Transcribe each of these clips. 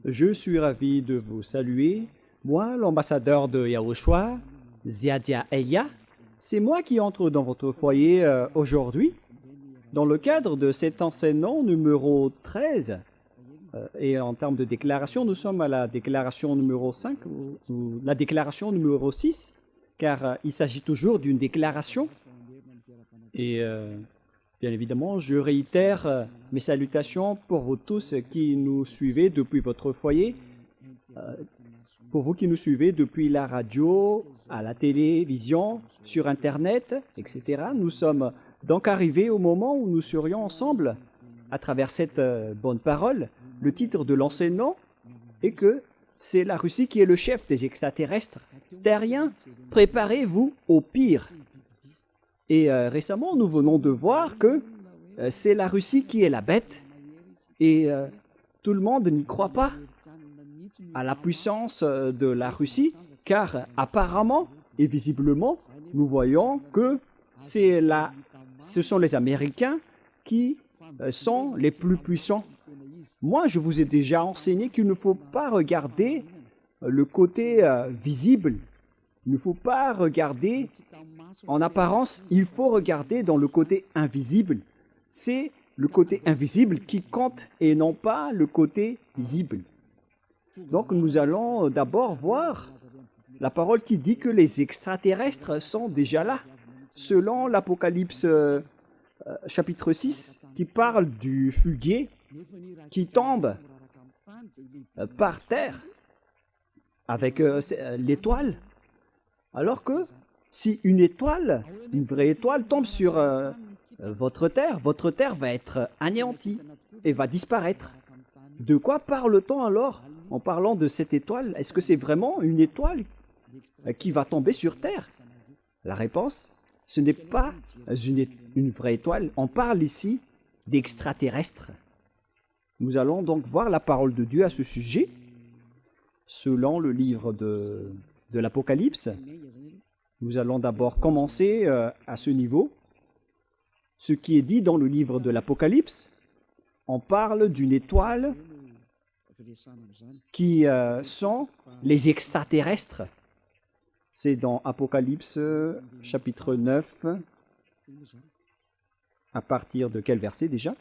Je suis ravi de vous saluer. Moi, l'ambassadeur de Yahushua, Ziadia Eya, c'est moi qui entre dans votre foyer aujourd'hui, dans le cadre de cet enseignement numéro 13. Et en termes de déclaration, nous sommes à la déclaration numéro 5 ou la déclaration numéro 6, car il s'agit toujours d'une déclaration. Et bien évidemment, je réitère mes salutations pour vous tous qui nous suivez depuis votre foyer, pour vous qui nous suivez depuis la radio, à la télévision, sur Internet, etc. Nous sommes donc arrivés au moment où nous serions ensemble à travers cette bonne parole. Le titre de l'enseignement est que c'est la Russie qui est le chef des extraterrestres terriens. Préparez-vous au pire. Et récemment, nous venons de voir que c'est la Russie qui est la bête et tout le monde n'y croit pas à la puissance de la Russie, car apparemment et visiblement, nous voyons que ce sont les Américains qui sont les plus puissants. Moi, je vous ai déjà enseigné qu'il ne faut pas regarder le côté visible. Il ne faut pas regarder en apparence, il faut regarder dans le côté invisible. C'est le côté invisible qui compte et non pas le côté visible. Donc nous allons d'abord voir la parole qui dit que les extraterrestres sont déjà là, selon l'Apocalypse chapitre 6, qui parle du fuguier qui tombe par terre avec l'étoile. Alors que si une étoile, une vraie étoile, tombe sur votre terre va être anéantie et va disparaître. De quoi parle-t-on alors en parlant de cette étoile? Est-ce que c'est vraiment une étoile qui va tomber sur terre? La réponse, ce n'est pas une vraie étoile. On parle ici d'extraterrestres. Nous allons donc voir la parole de Dieu à ce sujet, selon le livre de l'Apocalypse. Nous allons d'abord commencer à ce niveau. Ce qui est dit dans le livre de l'Apocalypse, on parle d'une étoile qui sont les extraterrestres. C'est dans Apocalypse chapitre 9, à partir de quel verset déjà?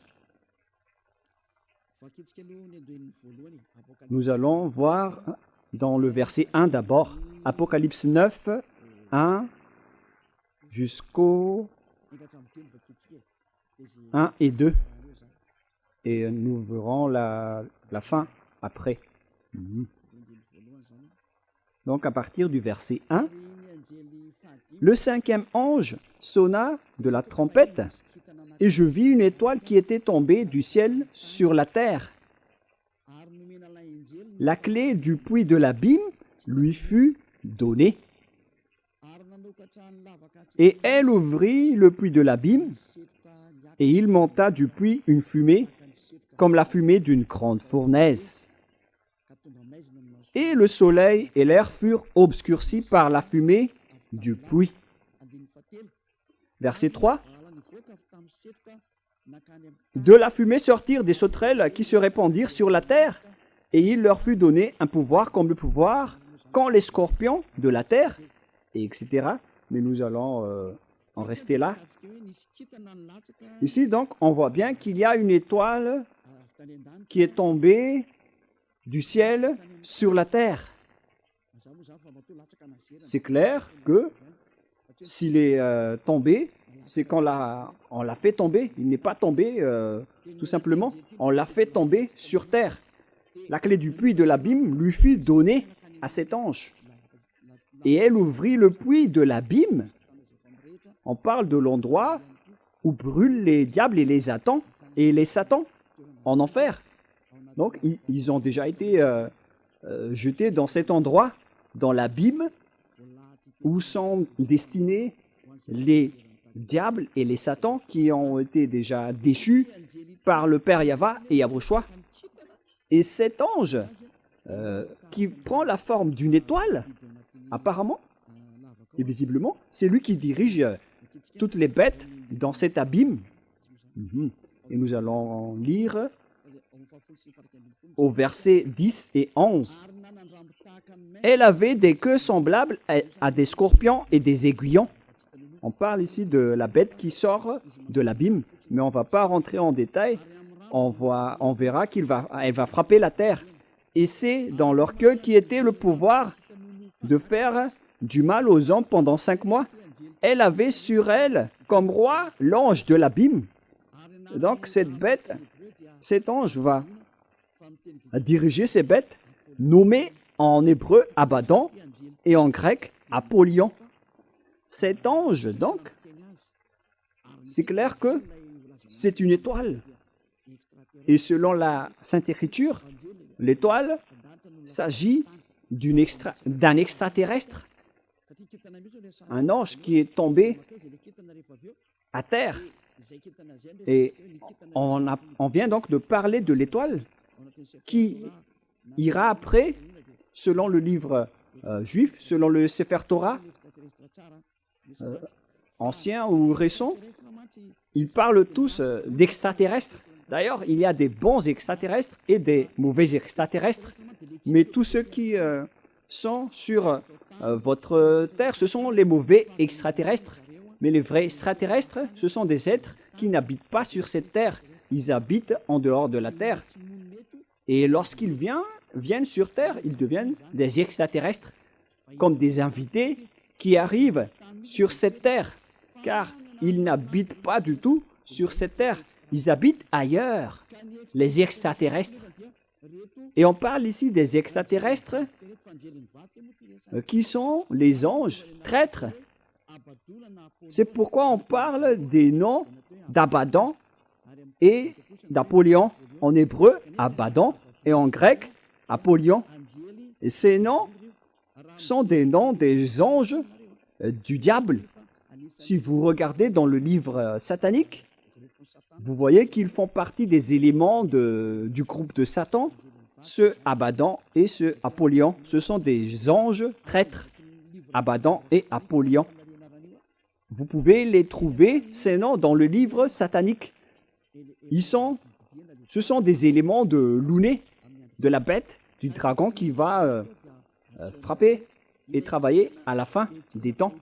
Nous allons voir dans le verset 1 d'abord, Apocalypse 9, 1 jusqu'au 1 et 2. Et nous verrons la fin après. Donc à partir du verset 1, le cinquième ange sonna de la trompette, et je vis une étoile qui était tombée du ciel sur la terre. La clé du puits de l'abîme lui fut donnée. Et elle ouvrit le puits de l'abîme, et il monta du puits une fumée, comme la fumée d'une grande fournaise. Et le soleil et l'air furent obscurcis par la fumée du puits. Verset 3. De la fumée sortirent des sauterelles qui se répandirent sur la terre, et il leur fut donné un pouvoir comme le pouvoir qu'ont les scorpions de la terre, et etc. Mais nous allons en rester là. Ici, donc, on voit bien qu'il y a une étoile qui est tombée du ciel sur la terre. C'est clair que s'il est tombé, c'est qu'on l'a fait tomber. Il n'est pas tombé tout simplement. On l'a fait tomber sur terre. La clé du puits de l'abîme lui fut donnée à cet ange. Et elle ouvrit le puits de l'abîme. On parle de l'endroit où brûlent les diables et les satans en enfer. Donc, ils ont déjà été jetés dans cet endroit, dans l'abîme, où sont destinés les diables et les satans qui ont été déjà déchus par le Père Yahva et Yahushua. Et cet ange qui prend la forme d'une étoile, apparemment et visiblement, c'est lui qui dirige toutes les bêtes dans cet abîme. Et nous allons lire au verset 10 et 11. Elle avait des queues semblables à des scorpions et des aiguillons. On parle ici de la bête qui sort de l'abîme, mais on ne va pas rentrer en détail. On verra qu'elle va frapper la terre. Et c'est dans leur queue qui était le pouvoir de faire du mal aux hommes pendant 5 mois. Elle avait sur elle, comme roi, l'ange de l'abîme. Donc cette bête, cet ange va diriger ces bêtes, nommées en hébreu Abaddon et en grec Apollyon. Cet ange, donc, c'est clair que c'est une étoile. Et selon la Sainte Écriture, l'étoile s'agit d'un extraterrestre, un ange qui est tombé à terre. Et on vient donc de parler de l'étoile qui ira après, selon le livre juif, selon le Sefer Torah, ancien ou récent, ils parlent tous d'extraterrestres. D'ailleurs, il y a des bons extraterrestres et des mauvais extraterrestres, mais tous ceux qui sont sur votre terre, ce sont les mauvais extraterrestres. Mais les vrais extraterrestres, ce sont des êtres qui n'habitent pas sur cette terre. Ils habitent en dehors de la terre. Et lorsqu'ils viennent sur terre, ils deviennent des extraterrestres, comme des invités qui arrivent sur cette terre, car ils n'habitent pas du tout sur cette terre. Ils habitent ailleurs, les extraterrestres. Et on parle ici des extraterrestres qui sont les anges traîtres. C'est pourquoi on parle des noms d'Abaddon et d'Apollyon. En hébreu, Abaddon, et en grec, Apollyon. Et ces noms sont des noms des anges du diable. Si vous regardez dans le livre satanique, vous voyez qu'ils font partie des éléments du groupe de Satan. Ce Abaddon et ce Apollyon, ce sont des anges traîtres, Abaddon et Apollyon. Vous pouvez les trouver, ces noms, dans le livre satanique. Ce sont des éléments de l'ouné, de la bête, du dragon qui va frapper et travailler à la fin des temps.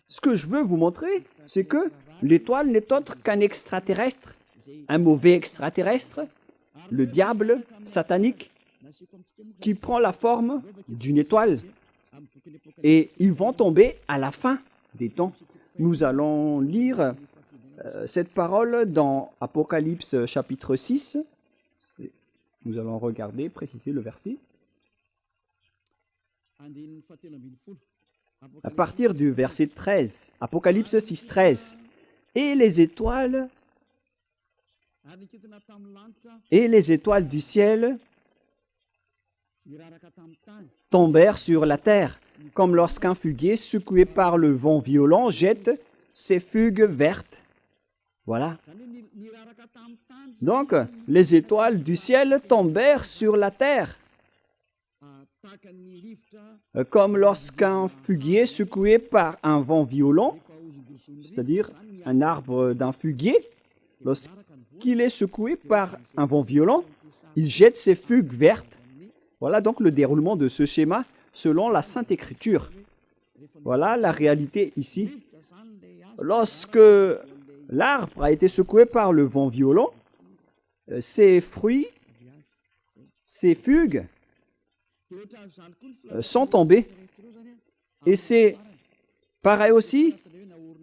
Ce que je veux vous montrer, c'est que l'étoile n'est autre qu'un extraterrestre, un mauvais extraterrestre, le diable satanique, qui prend la forme d'une étoile. Et ils vont tomber à la fin des temps. Nous allons lire cette parole dans Apocalypse chapitre 6. Nous allons regarder, préciser le verset. À partir du verset 13, Apocalypse 6, 13. Et les étoiles du ciel tombèrent sur la terre, comme lorsqu'un figuier secoué par le vent violent jette ses figues vertes. Voilà. Donc, les étoiles du ciel tombèrent sur la terre, comme lorsqu'un figuier secoué par un vent violent, c'est-à-dire un arbre d'un figuier, lorsqu'il est secoué par un vent violent, il jette ses figues vertes. Voilà donc le déroulement de ce schéma selon la Sainte Écriture. Voilà la réalité ici. Lorsque l'arbre a été secoué par le vent violent, ses fruits, ses figues sont tombées. Et c'est pareil aussi,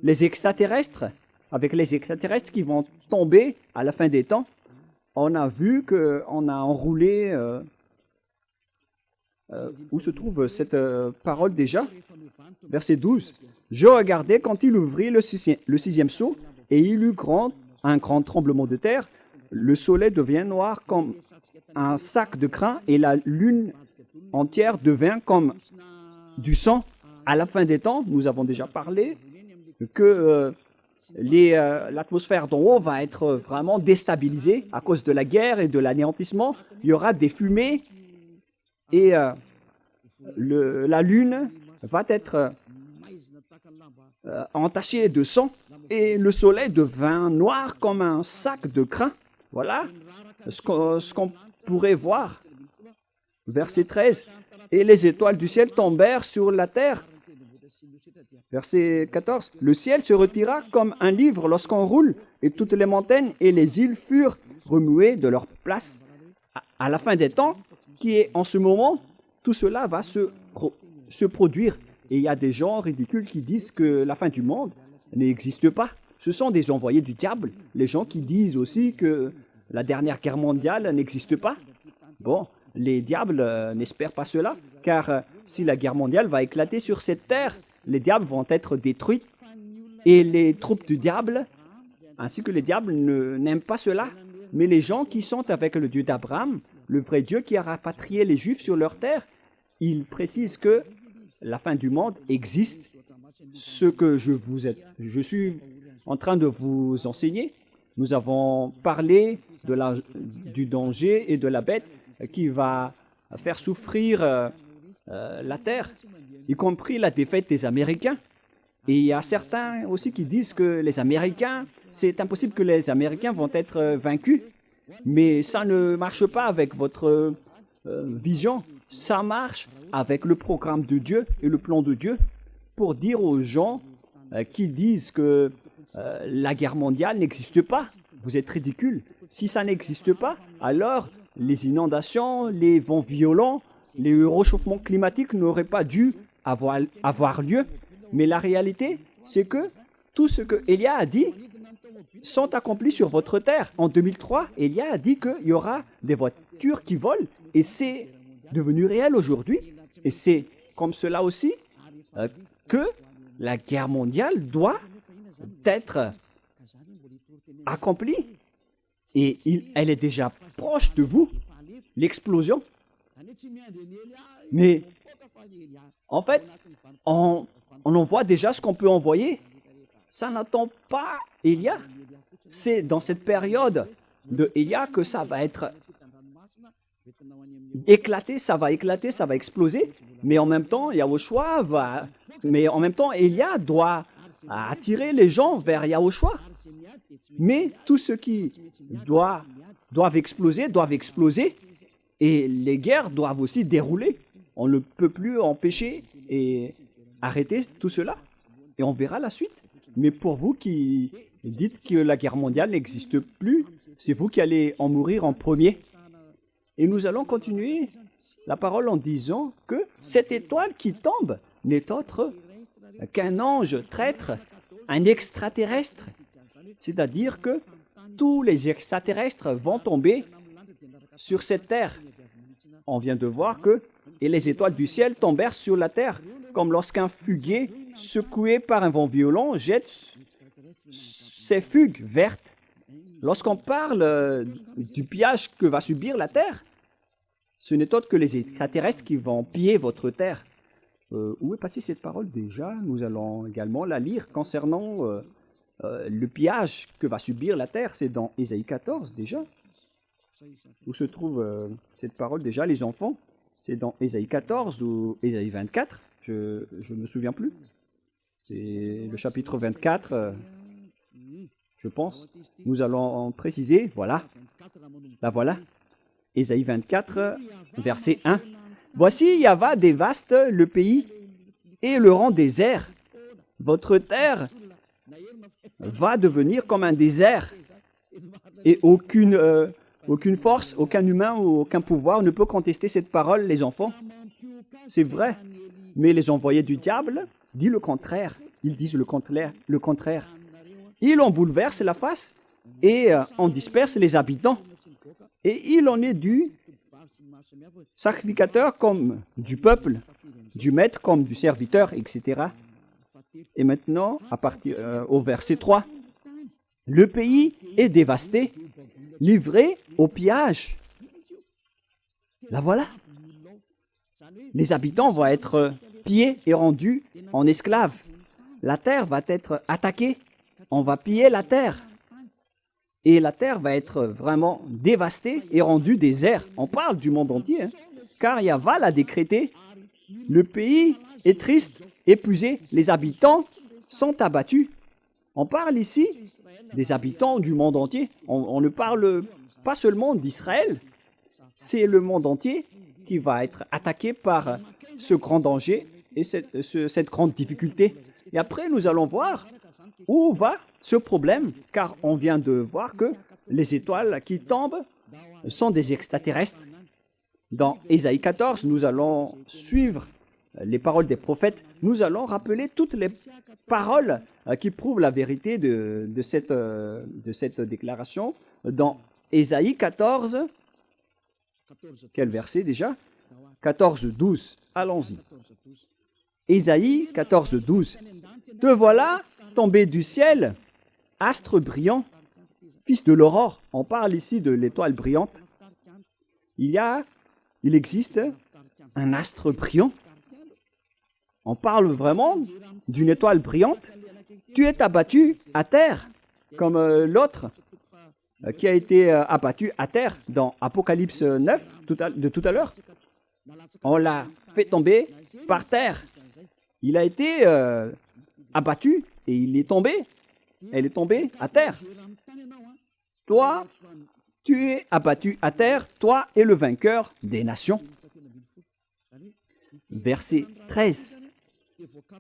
les extraterrestres, avec les extraterrestres qui vont tomber à la fin des temps. On a vu qu'on a enroulé... où se trouve cette parole déjà? Verset 12. « Je regardais quand il ouvrit le sixième sceau, et il eut un grand tremblement de terre. Le soleil devient noir comme un sac de crin, et la lune entière devint comme du sang. » À la fin des temps, nous avons déjà parlé que l'atmosphère d'en haut va être vraiment déstabilisée à cause de la guerre et de l'anéantissement. Il y aura des fumées et la lune va être entachée de sang et le soleil devint noir comme un sac de crin. Voilà ce qu'on pourrait voir. Verset 13. Et les étoiles du ciel tombèrent sur la terre. Verset 14. Le ciel se retira comme un livre lorsqu'on roule, et toutes les montagnes et les îles furent remuées de leur place. À la fin des temps, qui est en ce moment, tout cela va se produire. Et il y a des gens ridicules qui disent que la fin du monde n'existe pas. Ce sont des envoyés du diable. Les gens qui disent aussi que la dernière guerre mondiale n'existe pas. Bon, les diables n'espèrent pas cela, car si la guerre mondiale va éclater sur cette terre, les diables vont être détruits. Et les troupes du diable, ainsi que les diables, n'aiment pas cela. Mais les gens qui sont avec le Dieu d'Abraham, le vrai Dieu qui a rapatrié les Juifs sur leur terre, ils précisent que la fin du monde existe. Ce que je suis en train de vous enseigner, nous avons parlé du danger et de la bête qui va faire souffrir la terre, y compris la défaite des Américains. Et il y a certains aussi qui disent que les Américains, c'est impossible que les Américains vont être vaincus. Mais ça ne marche pas avec votre vision. Ça marche avec le programme de Dieu et le plan de Dieu pour dire aux gens qui disent que la guerre mondiale n'existe pas. Vous êtes ridicules. Si ça n'existe pas, alors les inondations, les vents violents, les réchauffements climatiques n'auraient pas dû avoir lieu. Mais la réalité, c'est que tout ce que Élia a dit sont accomplis sur votre terre. En 2003, Élia a dit qu'il y aura des voitures qui volent et c'est devenu réel aujourd'hui. Et c'est comme cela aussi que la guerre mondiale doit être accomplie. Et elle est déjà proche de vous, l'explosion. Mais en fait, on envoie déjà ce qu'on peut envoyer. Ça n'attend pas Élia. C'est dans cette période de Élia que ça va être éclaté, ça va exploser. Mais en même temps, Élia doit attirer les gens vers Yahushua. Mais tous ceux qui doivent exploser, et les guerres doivent aussi dérouler. On ne peut plus empêcher et arrêter tout cela. Et on verra la suite. Mais pour vous qui dites que la guerre mondiale n'existe plus, c'est vous qui allez en mourir en premier. Et nous allons continuer la parole en disant que cette étoile qui tombe n'est autre qu'un ange traître, un extraterrestre. C'est-à-dire que tous les extraterrestres vont tomber sur cette terre. On vient de voir que et les étoiles du ciel tombèrent sur la terre, comme lorsqu'un fuguier secoué par un vent violent jette ses fugues vertes. Lorsqu'on parle du pillage que va subir la terre, ce n'est autre que les extraterrestres qui vont piller votre terre. Où est passée cette parole déjà? Nous allons également la lire concernant le pillage que va subir la terre. C'est dans Ésaïe 14 déjà. Où se trouve cette parole déjà, les enfants? C'est dans Ésaïe 14 ou Ésaïe 24, je ne me souviens plus. C'est le chapitre 24, je pense. Nous allons en préciser, voilà. La voilà. Ésaïe 24, verset 1. Voici, Yahva dévaste le pays et le rend désert. Votre terre va devenir comme un désert. Et aucune force, aucun humain ou aucun pouvoir ne peut contester cette parole, les enfants. C'est vrai. Mais les envoyés du diable disent le contraire. Ils disent le contraire. Ils en bouleversent la face et en dispersent les habitants. Et il en est du sacrificateur comme du peuple, du maître comme du serviteur, etc. Et maintenant, à partir au verset 3, le pays est dévasté, livré au pillage. La voilà. Les habitants vont être pillés et rendus en esclaves. La terre va être attaquée. On va piller la terre. Et la terre va être vraiment dévastée et rendue désert. On parle du monde entier, hein, car Yahva l'a décrété. Le pays est triste, épuisé. Les habitants sont abattus. On parle ici des habitants du monde entier. On ne parle pas seulement d'Israël, c'est le monde entier qui va être attaqué par ce grand danger et cette grande difficulté. Et après, nous allons voir où va ce problème, car on vient de voir que les étoiles qui tombent sont des extraterrestres. Dans Ésaïe 14, nous allons suivre les paroles des prophètes. Nous allons rappeler toutes les paroles qui prouvent la vérité de cette déclaration. Dans Ésaïe 14, quel verset déjà? 14, 12. Allons-y. Ésaïe 14, 12. Te voilà tombé du ciel, astre brillant, fils de l'aurore. On parle ici de l'étoile brillante. Il existe un astre brillant. On parle vraiment d'une étoile brillante. Tu es abattu à terre, comme l'autre qui a été abattu à terre dans Apocalypse 9 de tout à l'heure. On l'a fait tomber par terre. Il a été abattu et il est tombé. Elle est tombée à terre. Toi, tu es abattu à terre, toi et le vainqueur des nations. Verset 13.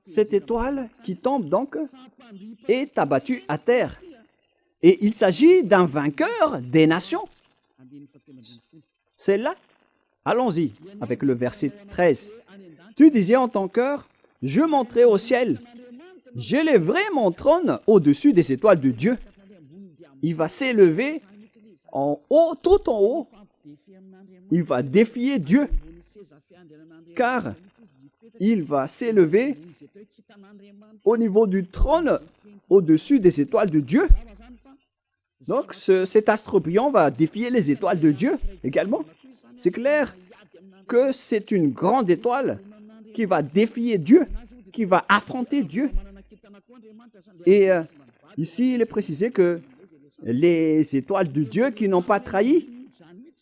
Cette étoile qui tombe donc est abattue à terre. Et il s'agit d'un vainqueur des nations. C'est là. Allons-y avec le verset 13. Tu disais en ton cœur, je monterai au ciel. J'élèverai mon trône au-dessus des étoiles de Dieu. Il va s'élever en haut, tout en haut. Il va défier Dieu. Car il va s'élever au niveau du trône au-dessus des étoiles de Dieu. Donc cet astre brillant va défier les étoiles de Dieu également. C'est clair que c'est une grande étoile qui va défier Dieu, qui va affronter Dieu. Et ici, il est précisé que les étoiles de Dieu qui n'ont pas trahi,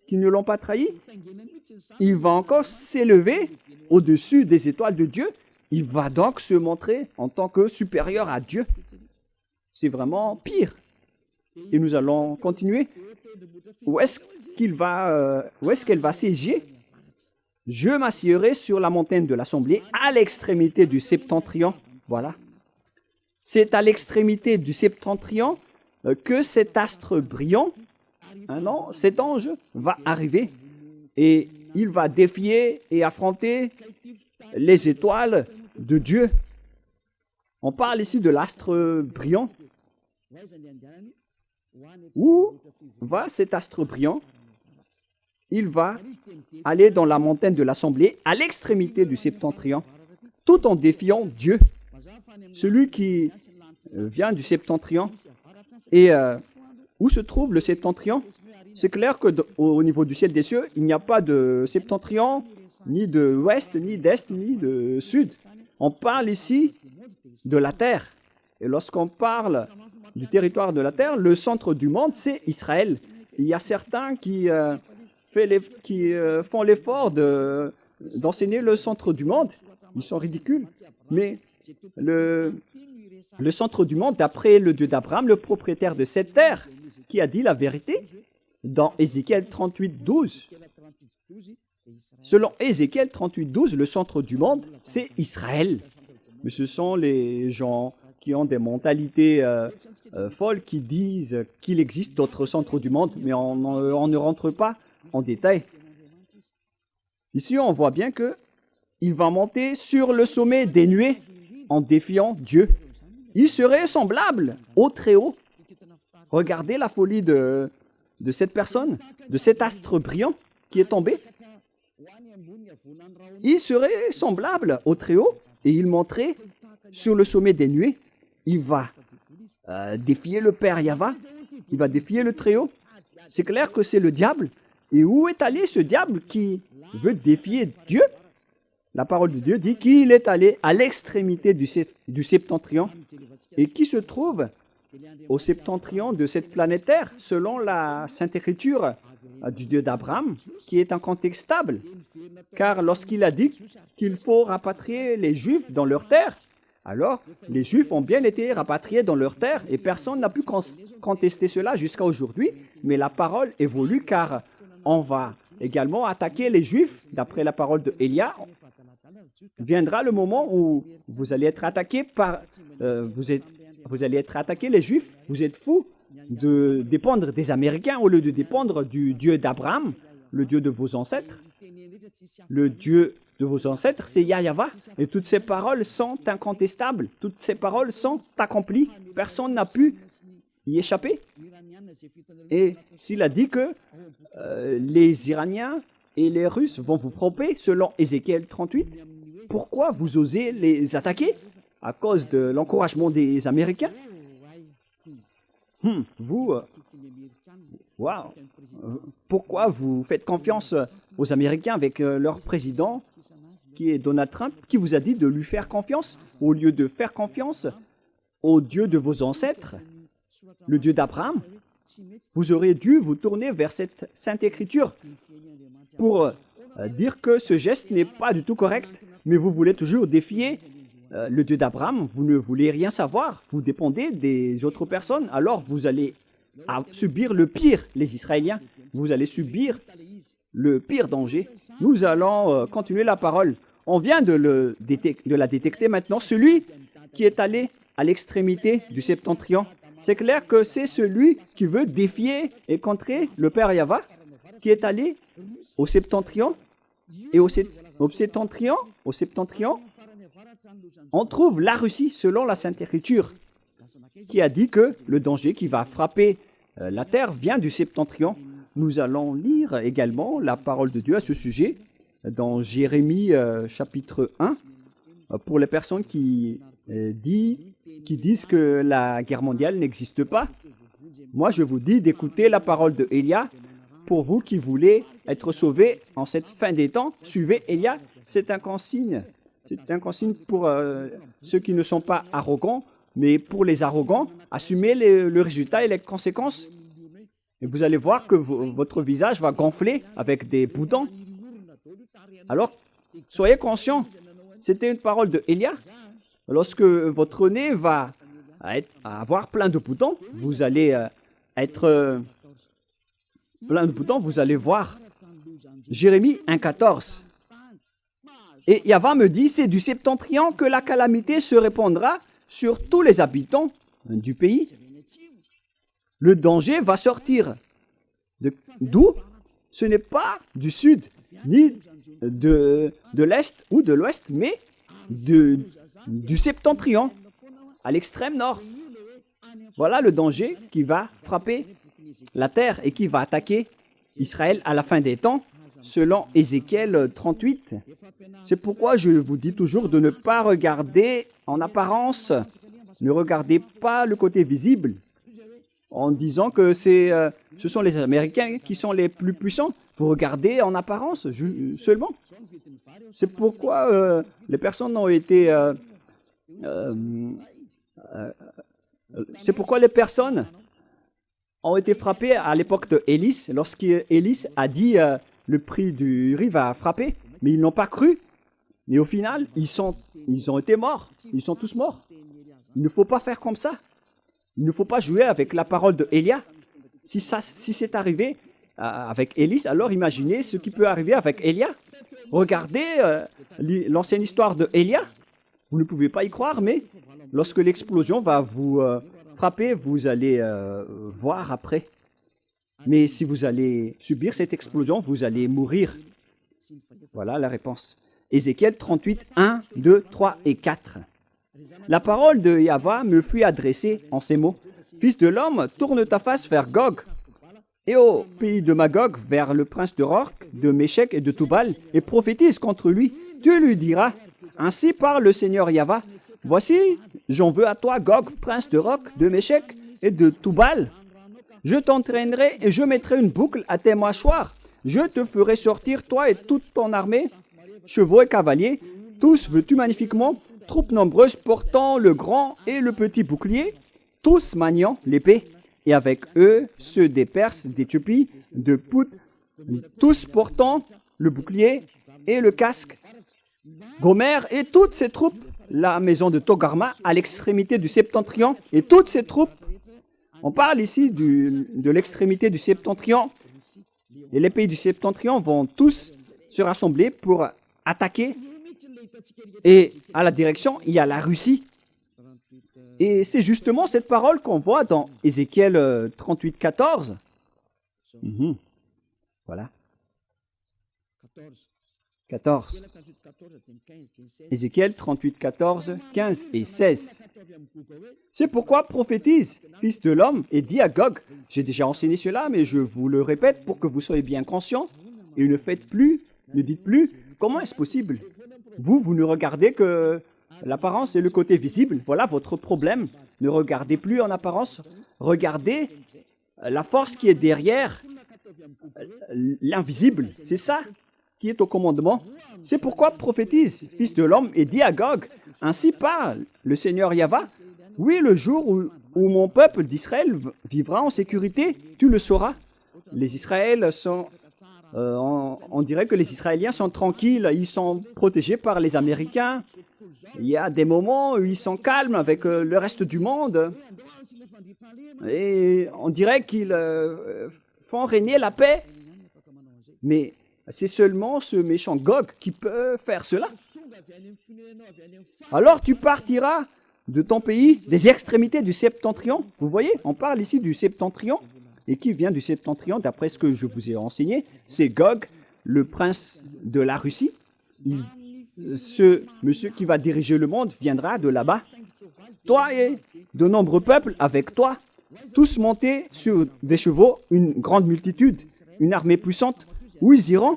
qui ne l'ont pas trahi, il va encore s'élever au-dessus des étoiles de Dieu. Il va donc se montrer en tant que supérieur à Dieu. C'est vraiment pire. Et nous allons continuer. Où est-ce qu'elle va siéger? Je m'assiérai sur la montagne de l'Assemblée à l'extrémité du septentrion. Voilà. C'est à l'extrémité du septentrion que cet astre brillant, cet ange, va arriver. Et il va défier et affronter les étoiles de Dieu. On parle ici de l'astre brillant. Où va cet astre brillant? Il va aller dans la montagne de l'Assemblée, à l'extrémité du septentrion, tout en défiant Dieu. Celui qui vient du septentrion. Et où se trouve le septentrion? C'est clair qu'au niveau du ciel des cieux, il n'y a pas de septentrion, ni de ouest, ni d'est, ni de sud. On parle ici de la terre. Et lorsqu'on parle du territoire de la terre, le centre du monde, c'est Israël. Il y a certains qui font l'effort d'enseigner le centre du monde. Ils sont ridicules. Mais le centre du monde, d'après le Dieu d'Abraham, le propriétaire de cette terre, qui a dit la vérité, dans Ézéchiel 38, 12. Selon Ézéchiel 38, 12, le centre du monde, c'est Israël. Mais ce sont les gens qui ont des mentalités folles, qui disent qu'il existe d'autres centres du monde, mais on ne rentre pas en détail. Ici, on voit bien qu'il va monter sur le sommet des nuées en défiant Dieu. Il serait semblable au Très-Haut. Regardez la folie de cette personne, de cet astre brillant qui est tombé. Il serait semblable au Très-Haut et il monterait sur le sommet des nuées. Il va défier le Père Yahva, il va défier le Très-Haut. C'est clair que c'est le diable. Et où est allé ce diable qui veut défier Dieu? La parole de Dieu dit qu'il est allé à l'extrémité du septentrion et qui se trouve au septentrion de cette planète Terre, selon la Sainte Écriture du Dieu d'Abraham, qui est incontestable. Car lorsqu'il a dit qu'il faut rapatrier les Juifs dans leur terre, Alors, les Juifs ont bien été rapatriés dans leur terre et personne n'a pu contester cela jusqu'à aujourd'hui, mais la parole évolue car on va également attaquer les Juifs, d'après la parole de Élia. Viendra le moment où vous allez être attaqués par... vous allez être attaqués, les Juifs. Vous êtes fous de dépendre des Américains au lieu de dépendre du Dieu d'Abraham, le Dieu de vos ancêtres. Le Dieu de vos ancêtres, c'est Yahweh. Et toutes ces paroles sont incontestables. Toutes ces paroles sont accomplies. Personne n'a pu y échapper. Et s'il a dit que les Iraniens et les Russes vont vous frapper, selon Ézéchiel 38, pourquoi vous osez les attaquer? À cause de l'encouragement des Américains? Wow. Pourquoi vous faites confiance aux Américains avec leur président, qui est Donald Trump, qui vous a dit de lui faire confiance au lieu de faire confiance au Dieu de vos ancêtres, le Dieu d'Abraham? Vous auriez dû vous tourner vers cette Sainte Écriture pour dire que ce geste n'est pas du tout correct, mais vous voulez toujours défier le Dieu d'Abraham. Vous ne voulez rien savoir, vous dépendez des autres personnes, alors vous allez subir le pire, les Israéliens. Vous allez subir le pire danger. Nous allons continuer la parole. On vient de la détecter maintenant. Celui qui est allé à l'extrémité du septentrion, c'est clair que c'est celui qui veut défier et contrer le Père Yahweh, qui est allé au septentrion. Et au septentrion, on trouve la Russie, selon la Sainte Écriture, qui a dit que le danger qui va frapper la terre vient du septentrion. Nous allons lire également la parole de Dieu à ce sujet dans Jérémie chapitre 1, pour les personnes qui disent que la guerre mondiale n'existe pas. Moi, je vous dis d'écouter la parole de Élia. Pour vous qui voulez être sauvés en cette fin des temps, suivez Élia. C'est un consigne. C'est un consigne pour ceux qui ne sont pas arrogants, mais pour les arrogants, assumez le résultat et les conséquences. Et vous allez voir que votre visage va gonfler avec des boutons. Alors, soyez conscients. C'était une parole de Élia. Lorsque votre nez va avoir plein de boutons, vous allez être plein de boutons, vous allez voir. Jérémie 1,14. Et Yahweh me dit, c'est du septentrion que la calamité se répandra sur tous les habitants du pays. Le danger va sortir. D'où? Ce n'est pas du sud, ni de l'est ou de l'ouest, mais du septentrion, à l'extrême nord. Voilà le danger qui va frapper la terre et qui va attaquer Israël à la fin des temps, selon Ézéchiel 38. C'est pourquoi je vous dis toujours de ne pas regarder en apparence, ne regardez pas le côté visible, en disant que ce sont les Américains qui sont les plus puissants. Vous regardez en apparence seulement. C'est pourquoi les personnes ont été... c'est pourquoi les personnes ont été frappées à l'époque de Élie, lorsqu'Élie a dit le prix du riz va frapper, mais ils n'ont pas cru. Et au final, ils ont été morts. Ils sont tous morts. Il ne faut pas faire comme ça. Il ne faut pas jouer avec la parole de Élia. Si c'est arrivé avec Élie, alors imaginez ce qui peut arriver avec Élia. Regardez l'ancienne histoire de Élia. Vous ne pouvez pas y croire, mais lorsque l'explosion va vous frapper, vous allez voir après. Mais si vous allez subir cette explosion, vous allez mourir. Voilà la réponse. Ézéchiel 38, 1, 2, 3 et 4. La parole de Yahweh me fut adressée en ces mots. Fils de l'homme, tourne ta face vers Gog, et au pays de Magog, vers le prince de Roc, de Méchec et de Toubal, et prophétise contre lui. Tu lui diras, ainsi parle le Seigneur Yahweh, voici, j'en veux à toi, Gog, prince de Roc, de Méchec et de Toubal. Je t'entraînerai et je mettrai une boucle à tes mâchoires. Je te ferai sortir, toi et toute ton armée, chevaux et cavaliers, tous vêtus magnifiquement, troupes nombreuses portant le grand et le petit bouclier, tous maniant l'épée, et avec eux ceux des Perses, d'Éthiopie, de Pout, tous portant le bouclier et le casque. Gomer et toutes ses troupes la maison de Togarma à l'extrémité du septentrion et toutes ses troupes. On parle ici de l'extrémité du septentrion et les pays du septentrion vont tous se rassembler pour attaquer. Et à la direction, il y a la Russie. Et c'est justement cette parole qu'on voit dans Ézéchiel 38, 14. Voilà. 14. Ézéchiel 38, 14, 15 et 16. C'est pourquoi prophétise, fils de l'homme, et dis à Gog, j'ai déjà enseigné cela, mais je vous le répète pour que vous soyez bien conscients, et ne dites plus, comment est-ce possible? Vous ne regardez que l'apparence et le côté visible, voilà votre problème. Ne regardez plus en apparence, regardez la force qui est derrière l'invisible, c'est ça qui est au commandement. C'est pourquoi prophétise, fils de l'homme, et dis à Gog, ainsi parle le Seigneur Yahva, oui, le jour où mon peuple d'Israël vivra en sécurité, tu le sauras. Les Israéliens sont, on dirait que les Israéliens sont tranquilles, ils sont protégés par les Américains. Il y a des moments où ils sont calmes avec le reste du monde. Et on dirait qu'ils font régner la paix. Mais c'est seulement ce méchant Gog qui peut faire cela. Alors tu partiras de ton pays, des extrémités du septentrion. Vous voyez, on parle ici du septentrion. Et qui vient du septentrion, d'après ce que je vous ai enseigné, c'est Gog, le prince de la Russie. Ce monsieur qui va diriger le monde viendra de là-bas. Toi et de nombreux peuples avec toi, tous montés sur des chevaux, une grande multitude, une armée puissante. Où ils iront?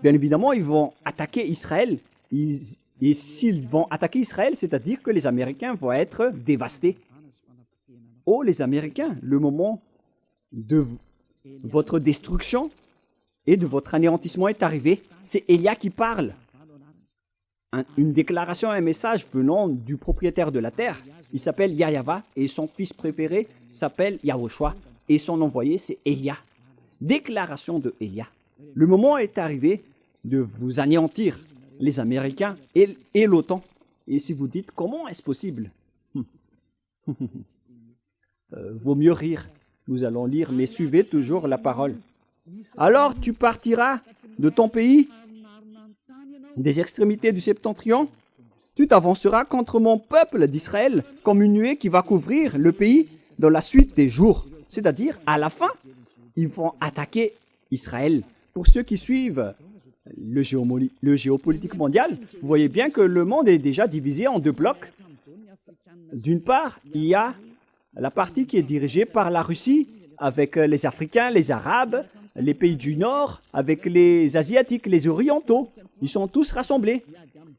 Bien évidemment, ils vont attaquer Israël. Et s'ils vont attaquer Israël, c'est-à-dire que les Américains vont être dévastés. Oh, les Américains, le moment de votre destruction et de votre anéantissement est arrivé. C'est Élia qui parle. Une déclaration, un message venant du propriétaire de la terre. Il s'appelle Yahva et son fils préféré s'appelle Yahushua. Et son envoyé, c'est Élia. Déclaration de Élia. Le moment est arrivé de vous anéantir, les Américains et l'OTAN. Et si vous dites, comment est-ce possible? Vaut mieux rire. Nous allons lire, mais suivez toujours la parole. Alors tu partiras de ton pays, des extrémités du septentrion, tu t'avanceras contre mon peuple d'Israël comme une nuée qui va couvrir le pays dans la suite des jours. C'est-à-dire, à la fin, ils vont attaquer Israël. Pour ceux qui suivent le géopolitique mondial, vous voyez bien que le monde est déjà divisé en deux blocs. D'une part, il y a la partie qui est dirigée par la Russie, avec les Africains, les Arabes, les pays du Nord, avec les Asiatiques, les Orientaux. Ils sont tous rassemblés.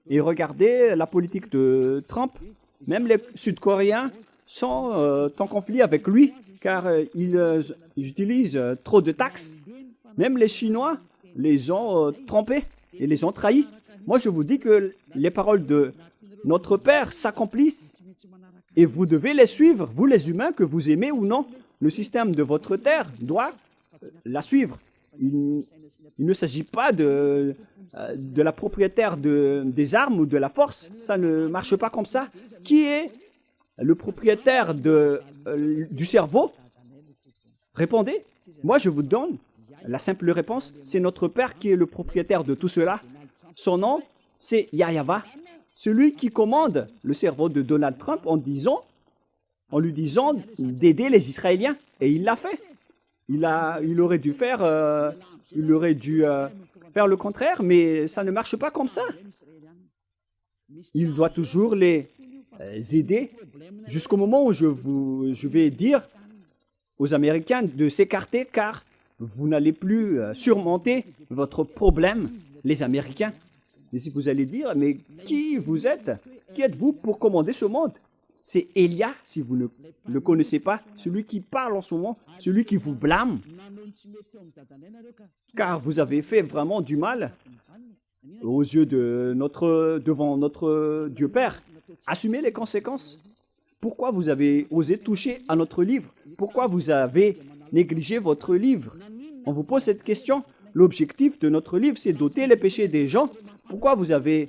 Et regardez la politique de Trump. Même les Sud-Coréens sont en conflit avec lui, car ils utilisent trop de taxes. Même les Chinois les ont trompés et les ont trahis. Moi, je vous dis que les paroles de notre Père s'accomplissent et vous devez les suivre, vous les humains, que vous aimez ou non. Le système de votre terre doit la suivre. Il ne s'agit pas de la propriétaire des armes ou de la force. Ça ne marche pas comme ça. Qui est le propriétaire du cerveau? Répondez. Moi, je vous donne la simple réponse. C'est notre Père qui est le propriétaire de tout cela. Son nom, c'est Yahva, celui qui commande le cerveau de Donald Trump en lui disant d'aider les Israéliens. Et il l'a fait. Il aurait dû faire le contraire, mais ça ne marche pas comme ça. Il doit toujours les aider jusqu'au moment où je vais dire aux Américains de s'écarter, car vous n'allez plus surmonter votre problème, les Américains. Et si vous allez dire, mais qui vous êtes? Qui êtes-vous pour commander ce monde? C'est Élia, si vous ne le connaissez pas, celui qui parle en ce moment, celui qui vous blâme. Car vous avez fait vraiment du mal aux yeux devant notre Dieu Père. Assumez les conséquences. Pourquoi vous avez osé toucher à notre livre? Pourquoi vous avez négligé votre livre? On vous pose cette question. L'objectif de notre livre, c'est d'ôter les péchés des gens. Pourquoi vous avez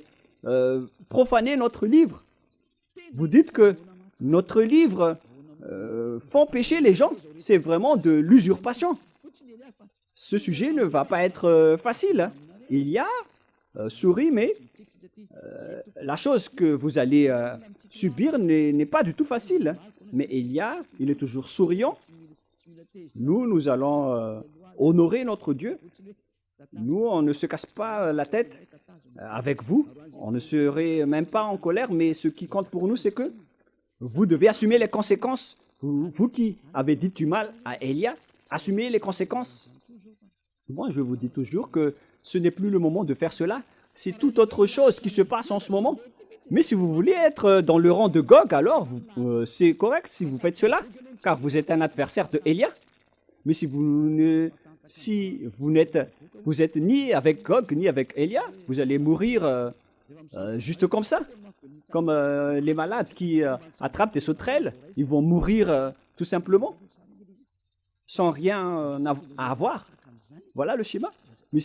profané notre livre? Vous dites que notre livre font pécher les gens. C'est vraiment de l'usurpation. Ce sujet ne va pas être facile, hein. Il y a souris, mais la chose que vous allez subir n'est pas du tout facile, hein. Mais il est toujours souriant. Nous allons honorer notre Dieu. Nous, on ne se casse pas la tête avec vous. On ne serait même pas en colère, mais ce qui compte pour nous, c'est que vous devez assumer les conséquences. Vous qui avez dit du mal à Élia, assumez les conséquences. Moi, je vous dis toujours que ce n'est plus le moment de faire cela. C'est toute autre chose qui se passe en ce moment. Mais si vous voulez être dans le rang de Gog, alors c'est correct si vous faites cela, car vous êtes un adversaire de Élia. Mais si vous êtes ni avec Gog ni avec Élia, vous allez mourir juste comme ça. Comme les malades qui attrapent des sauterelles, ils vont mourir tout simplement, sans rien à avoir. Voilà le schéma. Mais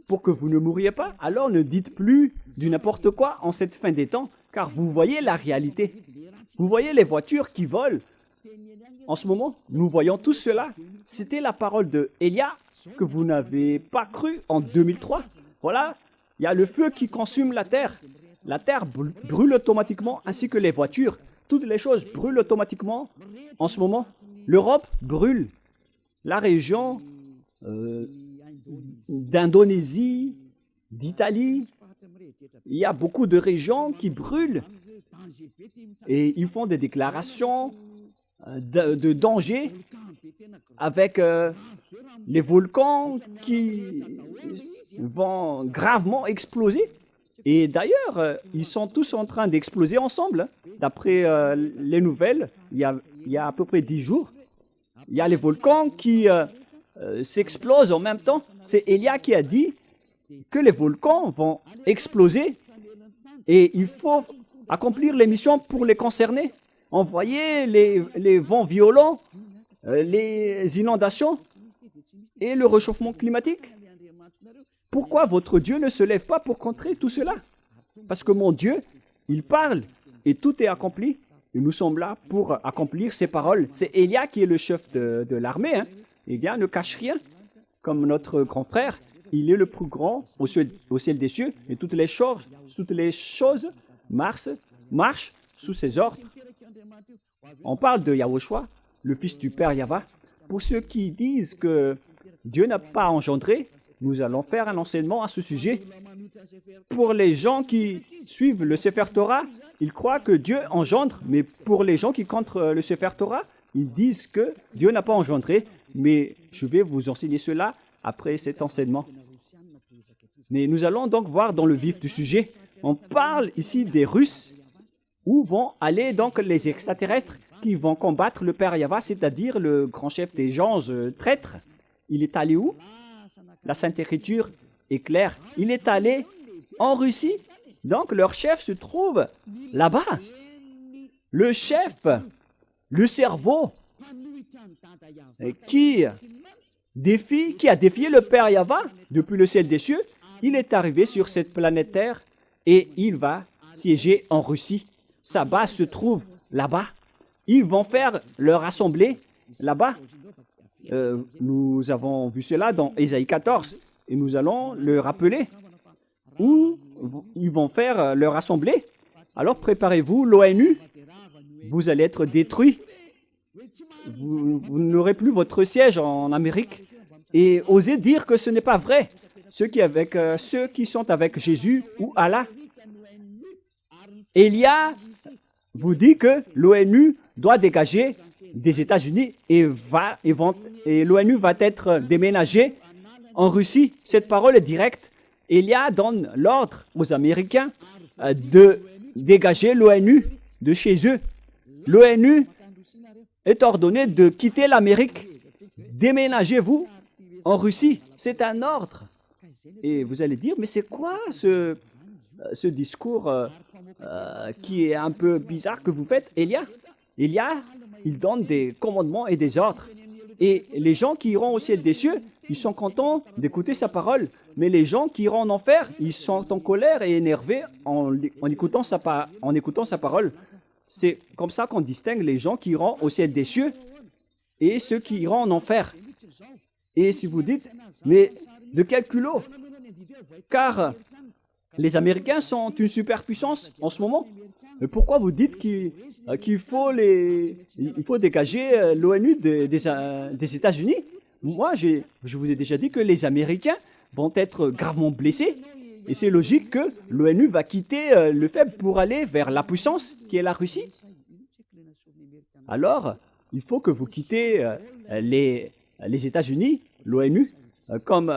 pour que vous ne mouriez pas, alors ne dites plus du n'importe quoi en cette fin des temps, car vous voyez la réalité. Vous voyez les voitures qui volent. En ce moment, nous voyons tout cela. C'était la parole de Élia que vous n'avez pas cru en 2003. Voilà, il y a le feu qui consume la terre. La terre brûle automatiquement, ainsi que les voitures. Toutes les choses brûlent automatiquement. En ce moment, l'Europe brûle. La région d'Indonésie, d'Italie, il y a beaucoup de régions qui brûlent. Et ils font des déclarations de danger avec les volcans qui vont gravement exploser. Et d'ailleurs, ils sont tous en train d'exploser ensemble. D'après les nouvelles, il y a à peu près 10 jours, il y a les volcans qui s'explosent en même temps. C'est Élia qui a dit que les volcans vont exploser et il faut accomplir les missions pour les concerner. Envoyer les vents violents, les inondations et le réchauffement climatique. Pourquoi votre Dieu ne se lève pas pour contrer tout cela? Parce que mon Dieu, il parle et tout est accompli. Et nous sommes là pour accomplir ses paroles. C'est Élia qui est le chef de l'armée, hein. Élia ne cache rien. Comme notre grand frère, il est le plus grand au ciel des cieux et toutes les choses marchent sous ses ordres. On parle de Yahushua, le fils du Père Yahva. Pour ceux qui disent que Dieu n'a pas engendré, nous allons faire un enseignement à ce sujet. Pour les gens qui suivent le Sefer Torah, ils croient que Dieu engendre, mais pour les gens qui contre le Sefer Torah, ils disent que Dieu n'a pas engendré, mais je vais vous enseigner cela après cet enseignement. Mais nous allons donc voir dans le vif du sujet. On parle ici des Russes, où vont aller donc les extraterrestres qui vont combattre le Père Yahva, c'est-à-dire le grand chef des anges traîtres. Il est allé où? La Sainte Écriture est claire. Il est allé en Russie. Donc leur chef se trouve là-bas. Le chef, le cerveau, qui a défié le Père Yahva depuis le ciel des cieux, il est arrivé sur cette planète Terre et il va siéger en Russie. Sa base se trouve là-bas. Ils vont faire leur assemblée là-bas. Nous avons vu cela dans Ésaïe 14 et nous allons le rappeler. Où ils vont faire leur assemblée. Alors préparez-vous, l'ONU, vous allez être détruits. Vous n'aurez plus votre siège en Amérique. Et osez dire que ce n'est pas vrai. Ceux qui sont avec Jésus ou Allah. Élia vous dit que l'ONU doit dégager des États-Unis et l'ONU va être déménagée en Russie. Cette parole est directe. Élia donne l'ordre aux Américains de dégager l'ONU de chez eux. L'ONU est ordonnée de quitter l'Amérique. Déménagez-vous en Russie. C'est un ordre. Et vous allez dire, mais c'est quoi ce discours qui est un peu bizarre que vous faites, Élia? Élia, il donne des commandements et des ordres. Et les gens qui iront au ciel des cieux, ils sont contents d'écouter sa parole. Mais les gens qui iront en enfer, ils sont en colère et énervés en écoutant sa parole. C'est comme ça qu'on distingue les gens qui iront au ciel des cieux et ceux qui iront en enfer. Et si vous dites, mais de quel culot? Car les Américains sont une superpuissance en ce moment. Mais pourquoi vous dites qu'il faut dégager l'ONU des États-Unis? Moi, je vous ai déjà dit que les Américains vont être gravement blessés. Et c'est logique que l'ONU va quitter le faible pour aller vers la puissance qui est la Russie. Alors, il faut que vous quittez les États-Unis, l'ONU, comme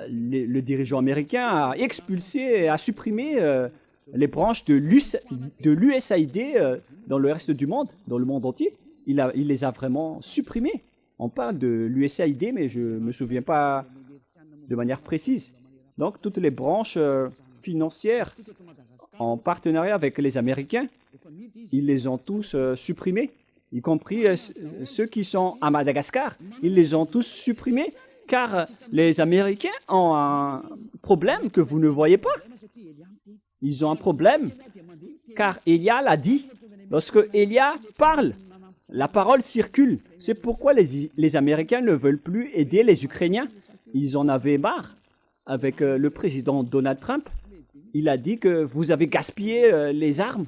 le dirigeant américain a expulsé et a supprimé les branches de l'USAID dans le reste du monde, dans le monde entier. Il les a vraiment supprimées. On parle de l'USAID, mais je ne me souviens pas de manière précise. Donc, toutes les branches financières en partenariat avec les Américains, ils les ont tous supprimées, y compris ceux qui sont à Madagascar. Ils les ont tous supprimés, car les Américains ont un problème que vous ne voyez pas. Ils ont un problème, car Elia l'a dit. Lorsque Elia parle, la parole circule. C'est pourquoi les Américains ne veulent plus aider les Ukrainiens. Ils en avaient marre. Avec le président Donald Trump, il a dit que vous avez gaspillé les armes.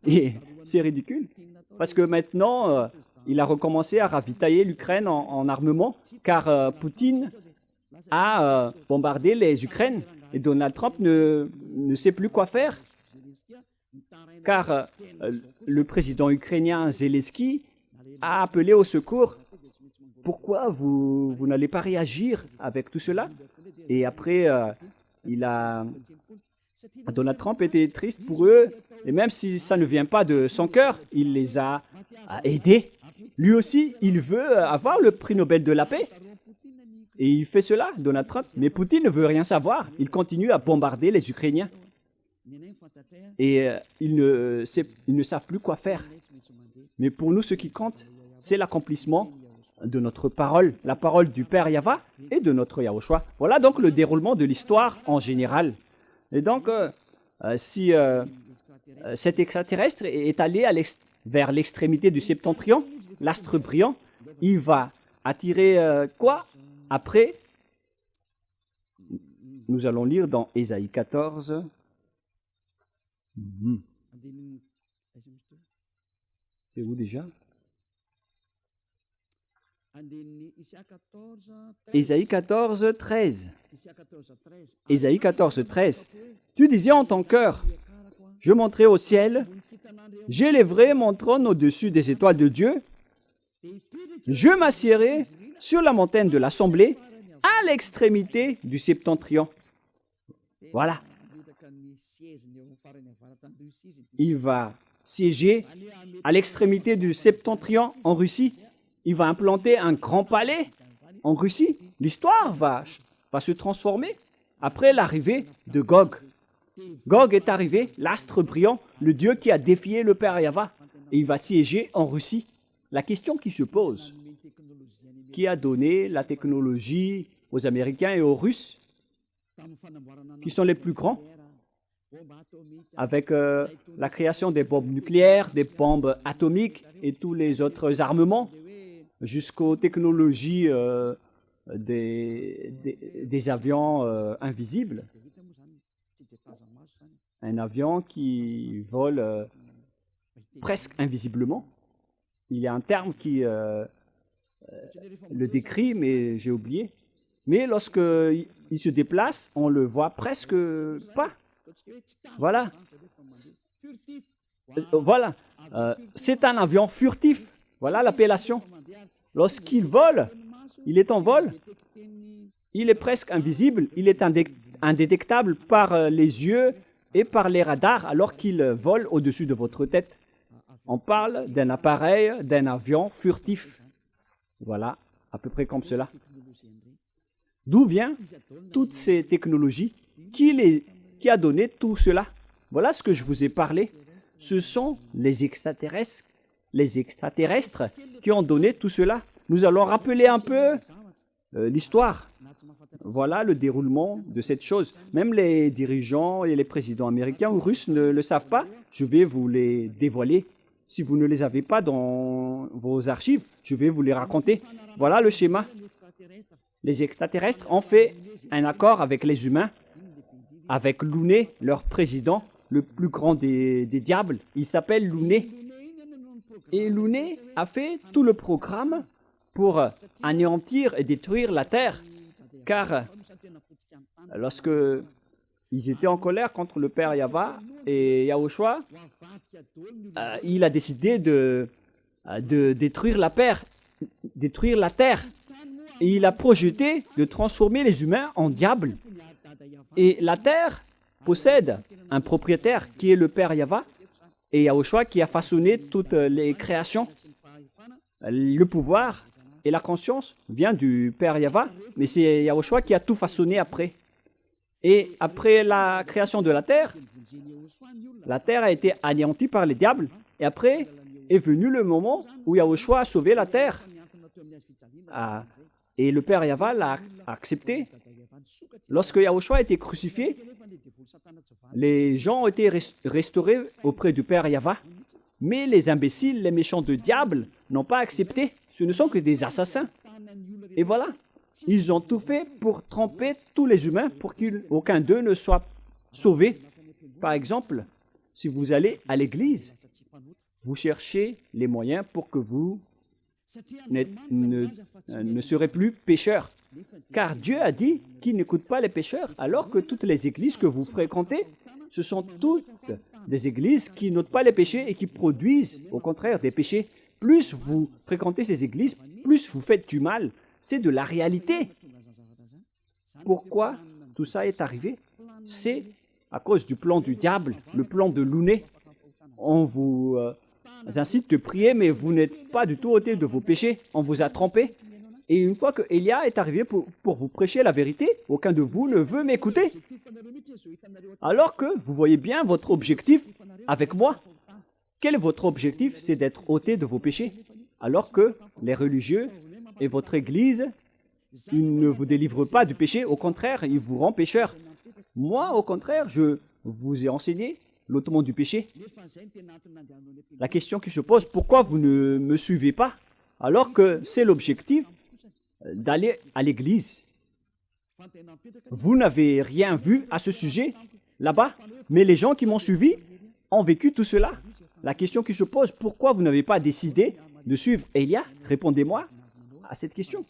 Et c'est ridicule, parce que maintenant, il a recommencé à ravitailler l'Ukraine en armement, car Poutine a bombardé les Ukraines. Et Donald Trump ne sait plus quoi faire, car le président ukrainien Zelensky a appelé au secours. Pourquoi vous n'allez pas réagir avec tout cela? Et après, Donald Trump était triste pour eux, et même si ça ne vient pas de son cœur, il les a aidés. Lui aussi, il veut avoir le prix Nobel de la paix. Et il fait cela, Donald Trump. Mais Poutine ne veut rien savoir. Il continue à bombarder les Ukrainiens. Et ils ne savent plus quoi faire. Mais pour nous, ce qui compte, c'est l'accomplissement de notre parole, la parole du Père Yahva et de notre Yahushua. Voilà donc le déroulement de l'histoire en général. Et donc, si cet extraterrestre est allé vers l'extrémité du septentrion, l'astre brillant, il va attirer quoi? Après, nous allons lire dans Ésaïe 14. C'est où déjà? Ésaïe 14, 13. Ésaïe 14, 13. Tu disais en ton cœur, je monterai au ciel, j'élèverai mon trône au-dessus des étoiles de Dieu, je m'assiérai sur la montagne de l'assemblée, à l'extrémité du septentrion. Voilà. Il va siéger à l'extrémité du septentrion en Russie. Il va implanter un grand palais en Russie. L'histoire va se transformer après l'arrivée de Gog. Gog est arrivé, l'astre brillant, le Dieu qui a défié le Père Yahva, et il va siéger en Russie. La question qui se pose, qui a donné la technologie aux Américains et aux Russes, qui sont les plus grands, avec la création des bombes nucléaires, des bombes atomiques et tous les autres armements, jusqu'aux technologies des avions invisibles. Un avion qui vole presque invisiblement. Il y a un terme qui le décrit, mais j'ai oublié. Mais lorsqu'il se déplace, on le voit presque pas. Voilà. Voilà. C'est un avion furtif. Voilà l'appellation. Lorsqu'il vole, il est en vol. Il est presque invisible. Il est indétectable par les yeux et par les radars alors qu'il vole au-dessus de votre tête. On parle d'un appareil, d'un avion furtif. Voilà, à peu près comme cela. D'où viennent toutes ces technologies? Qui a donné tout cela? Voilà ce que je vous ai parlé. Ce sont les extraterrestres qui ont donné tout cela. Nous allons rappeler un peu l'histoire. Voilà le déroulement de cette chose. Même les dirigeants et les présidents américains ou russes ne le savent pas. Je vais vous les dévoiler. Si vous ne les avez pas dans vos archives, je vais vous les raconter. Voilà le schéma. Les extraterrestres ont fait un accord avec les humains, avec Luné, leur président, le plus grand des diables. Il s'appelle Luné. Et Luné a fait tout le programme pour anéantir et détruire la Terre. Car lorsque ils étaient en colère contre le père Yahva et Yahushua, il a décidé de détruire la terre. Et il a projeté de transformer les humains en diables. Et la terre possède un propriétaire qui est le père Yahva et Yahushua qui a façonné toutes les créations. Le pouvoir et la conscience vient du père Yahva, mais c'est Yahushua qui a tout façonné après. Et après la création de la terre a été anéantie par les diables. Et après est venu le moment où Yahushua a sauvé la terre. Et le père Yahva l'a accepté. Lorsque Yahushua a été crucifié, les gens ont été restaurés auprès du père Yahva. Mais les imbéciles, les méchants de diable n'ont pas accepté. Ce ne sont que des assassins. Et voilà. Ils ont tout fait pour tromper tous les humains pour qu'aucun d'eux ne soit sauvé. Par exemple, si vous allez à l'église, vous cherchez les moyens pour que vous ne serez plus pécheurs. Car Dieu a dit qu'il n'écoute pas les pécheurs, alors que toutes les églises que vous fréquentez, ce sont toutes des églises qui n'ôtent pas les péchés et qui produisent, au contraire, des péchés. Plus vous fréquentez ces églises, plus vous faites du mal. C'est de la réalité. Pourquoi tout ça est arrivé? C'est à cause du plan du diable, le plan de Luné. On vous incite de prier, mais vous n'êtes pas du tout ôté de vos péchés. On vous a trompé. Et une fois que Élia est arrivé pour vous prêcher la vérité, aucun de vous ne veut m'écouter. Alors que vous voyez bien votre objectif avec moi. Quel est votre objectif? C'est d'être ôté de vos péchés. Alors que les religieux et votre Église, ils ne vous délivrent pas du péché. Au contraire, ils vous rendent pécheurs. Moi, au contraire, je vous ai enseigné l'ôtement du péché. La question qui se pose, pourquoi vous ne me suivez pas alors que c'est l'objectif d'aller à l'église? Vous n'avez rien vu à ce sujet là-bas, mais les gens qui m'ont suivi ont vécu tout cela. La question qui se pose, pourquoi vous n'avez pas décidé de suivre Élia? Répondez-moi à cette question.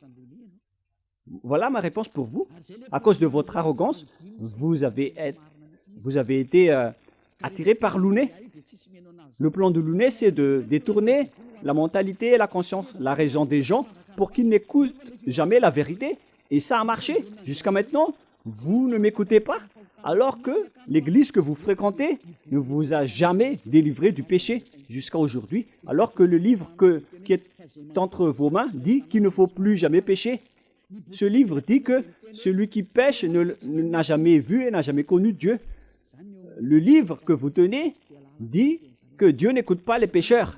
Voilà ma réponse pour vous. À cause de votre arrogance, vous avez été attiré par Luné. Le plan de Luné, c'est de détourner la mentalité et la conscience, la raison des gens pour qu'ils n'écoutent jamais la vérité. Et ça a marché. Jusqu'à maintenant, vous ne m'écoutez pas, alors que l'église que vous fréquentez ne vous a jamais délivré du péché jusqu'à aujourd'hui, alors que le livre qui est entre vos mains dit qu'il ne faut plus jamais pécher. Ce livre dit que celui qui pêche n'a jamais vu et n'a jamais connu Dieu. Le livre que vous tenez dit que Dieu n'écoute pas les pécheurs.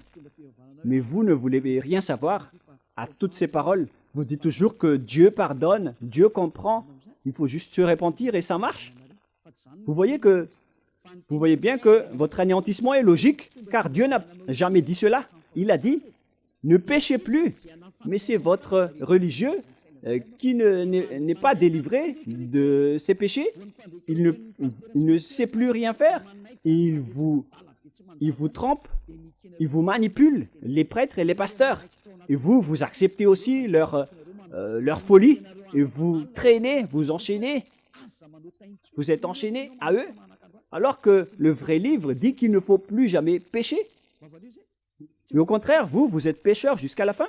Mais vous ne voulez rien savoir à toutes ces paroles. Vous dites toujours que Dieu pardonne, Dieu comprend, il faut juste se repentir et ça marche. Vous voyez bien que votre anéantissement est logique, car Dieu n'a jamais dit cela. Il a dit, ne péchez plus. Mais c'est votre religieux qui n'est pas délivré de ses péchés. Il ne sait plus rien faire. Il vous trompe, il vous manipule, les prêtres et les pasteurs. Et vous acceptez aussi leur folie. Et vous traînez, vous enchaînez. Vous êtes enchaînés à eux. Alors que le vrai livre dit qu'il ne faut plus jamais pécher. Mais au contraire, vous êtes pécheurs jusqu'à la fin.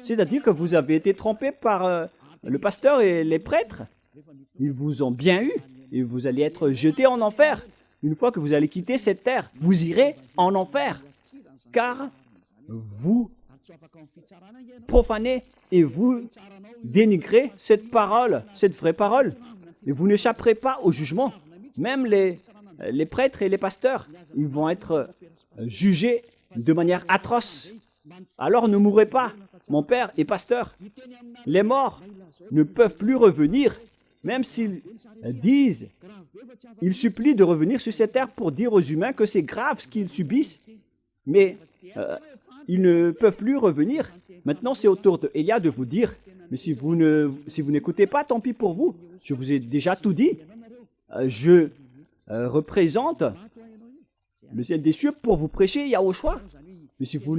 C'est-à-dire que vous avez été trompés par le pasteur et les prêtres. Ils vous ont bien eu et vous allez être jetés en enfer. Une fois que vous allez quitter cette terre, vous irez en enfer. Car vous profanez et vous dénigrez cette parole, cette vraie parole. Et vous n'échapperez pas au jugement. Même les prêtres et les pasteurs, ils vont être jugés de manière atroce. alors ne mourrez pas. Mon père est pasteur. Les morts ne peuvent plus revenir, même s'ils disent, ils supplient de revenir sur cette terre pour dire aux humains que c'est grave ce qu'ils subissent, mais ils ne peuvent plus revenir. Maintenant, c'est au tour d'Élia de vous dire, mais si vous n'écoutez pas, tant pis pour vous. Je vous ai déjà tout dit. Je représente le ciel des cieux pour vous prêcher Yahushua. Mais si vous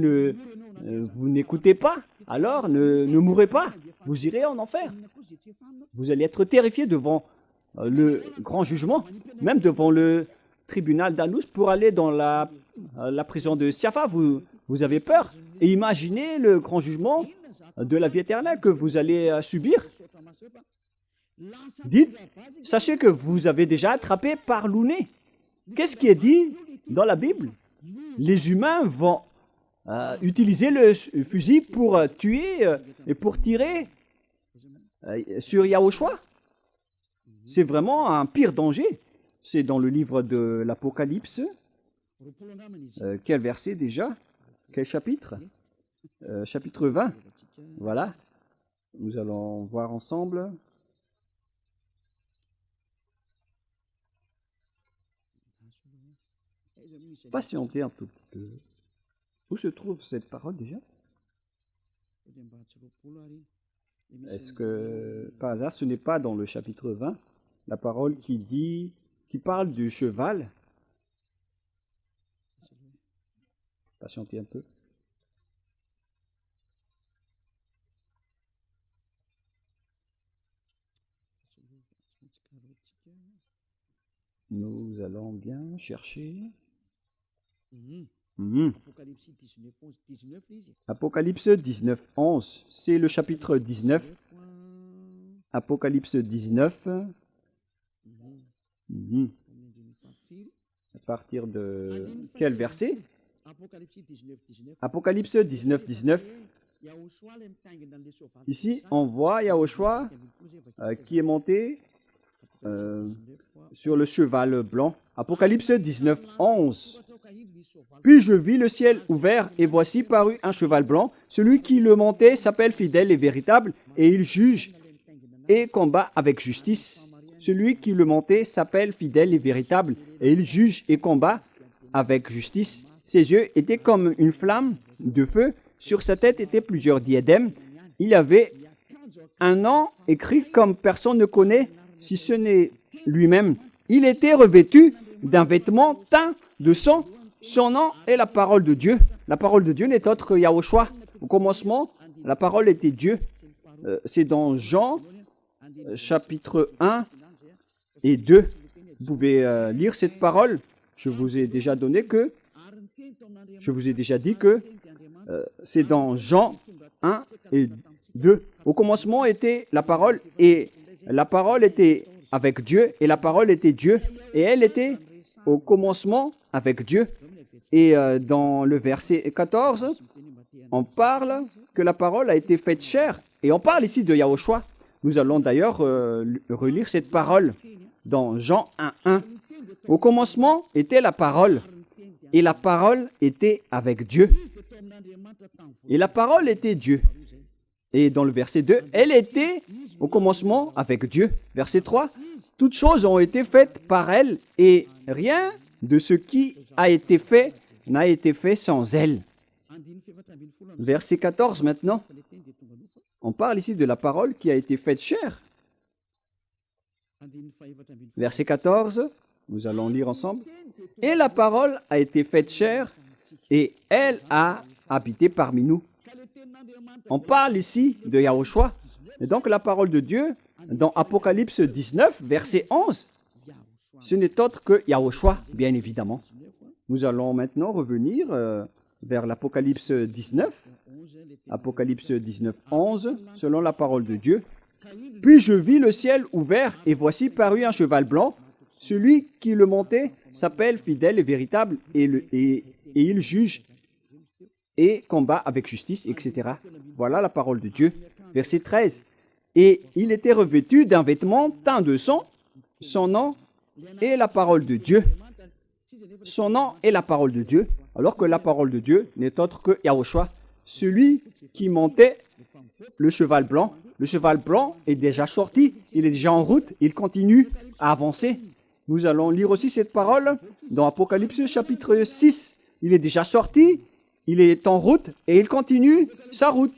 n'écoutez pas, alors ne mourrez pas. Vous irez en enfer. Vous allez être terrifiés devant le grand jugement, même devant le tribunal d'Anous pour aller dans la prison de Siafa. Vous avez peur. Et imaginez le grand jugement de la vie éternelle que vous allez subir. Dites, sachez que vous avez déjà attrapé par l'ouné. Qu'est-ce qui est dit dans la Bible? Les humains vont utiliser le fusil pour tuer et pour tirer sur Yahushua. C'est vraiment un pire danger. C'est dans le livre de l'Apocalypse. Quel verset déjà? Quel chapitre? Chapitre 20. Voilà. Nous allons voir ensemble. Patientez un tout petit peu. Où se trouve cette parole déjà? Est-ce que, par hasard, ce n'est pas dans le chapitre 20, la parole qui parle du cheval? Patientez un peu. Nous allons bien chercher. Apocalypse 19, 11. C'est le chapitre 19. Apocalypse 19. À partir de quel verset? Apocalypse 19, 19. Ici, on voit Yahushua qui est monté sur le cheval blanc. Apocalypse 19, 11. Puis je vis le ciel ouvert, et voici parut un cheval blanc. Celui qui le montait s'appelle fidèle et véritable, et il juge et combat avec justice. Celui qui le montait s'appelle fidèle et véritable, et il juge et combat avec justice. Ses yeux étaient comme une flamme de feu. Sur sa tête étaient plusieurs diadèmes. Il avait un nom écrit comme personne ne connaît, si ce n'est lui-même. Il était revêtu d'un vêtement teint de sang. Son nom est la parole de Dieu. La parole de Dieu n'est autre que Yahushua. Au commencement, la parole était Dieu. C'est dans Jean, chapitre 1 et 2. Vous pouvez lire cette parole. Je vous ai déjà dit que c'est dans Jean 1 et 2. Au commencement était la parole, et la parole était avec Dieu, et la parole était Dieu, et elle était au commencement avec Dieu. Et dans le verset 14, on parle que la parole a été faite chair, et on parle ici de Yahushua. Nous allons d'ailleurs relire cette parole dans Jean 1, 1. Au commencement était la parole, et la parole était avec Dieu. Et la parole était Dieu. Et dans le verset 2, elle était au commencement avec Dieu. Verset 3, toutes choses ont été faites par elle, et rien de ce qui a été fait n'a été fait sans elle. Verset 14 maintenant. On parle ici de la parole qui a été faite chair. Verset 14, nous allons lire ensemble. Et la parole a été faite chair, et elle a habité parmi nous. On parle ici de Yahushua. Et donc la parole de Dieu, dans Apocalypse 19, verset 11, ce n'est autre que Yahushua, bien évidemment. Nous allons maintenant revenir vers l'Apocalypse 19. Apocalypse 19, 11, selon la parole de Dieu. Puis je vis le ciel ouvert, et voici parut un cheval blanc. Celui qui le montait s'appelle fidèle et véritable, et il juge et combat avec justice, etc. Voilà la parole de Dieu. Verset 13. Et il était revêtu d'un vêtement teint de sang. Son nom est la parole de Dieu. Son nom est la parole de Dieu, alors que la parole de Dieu n'est autre que Yahushua. celui qui montait le cheval blanc. Le cheval blanc est déjà sorti, il est déjà en route, il continue à avancer. Nous allons lire aussi cette parole dans Apocalypse chapitre 6. Il est déjà sorti, il est en route et il continue sa route.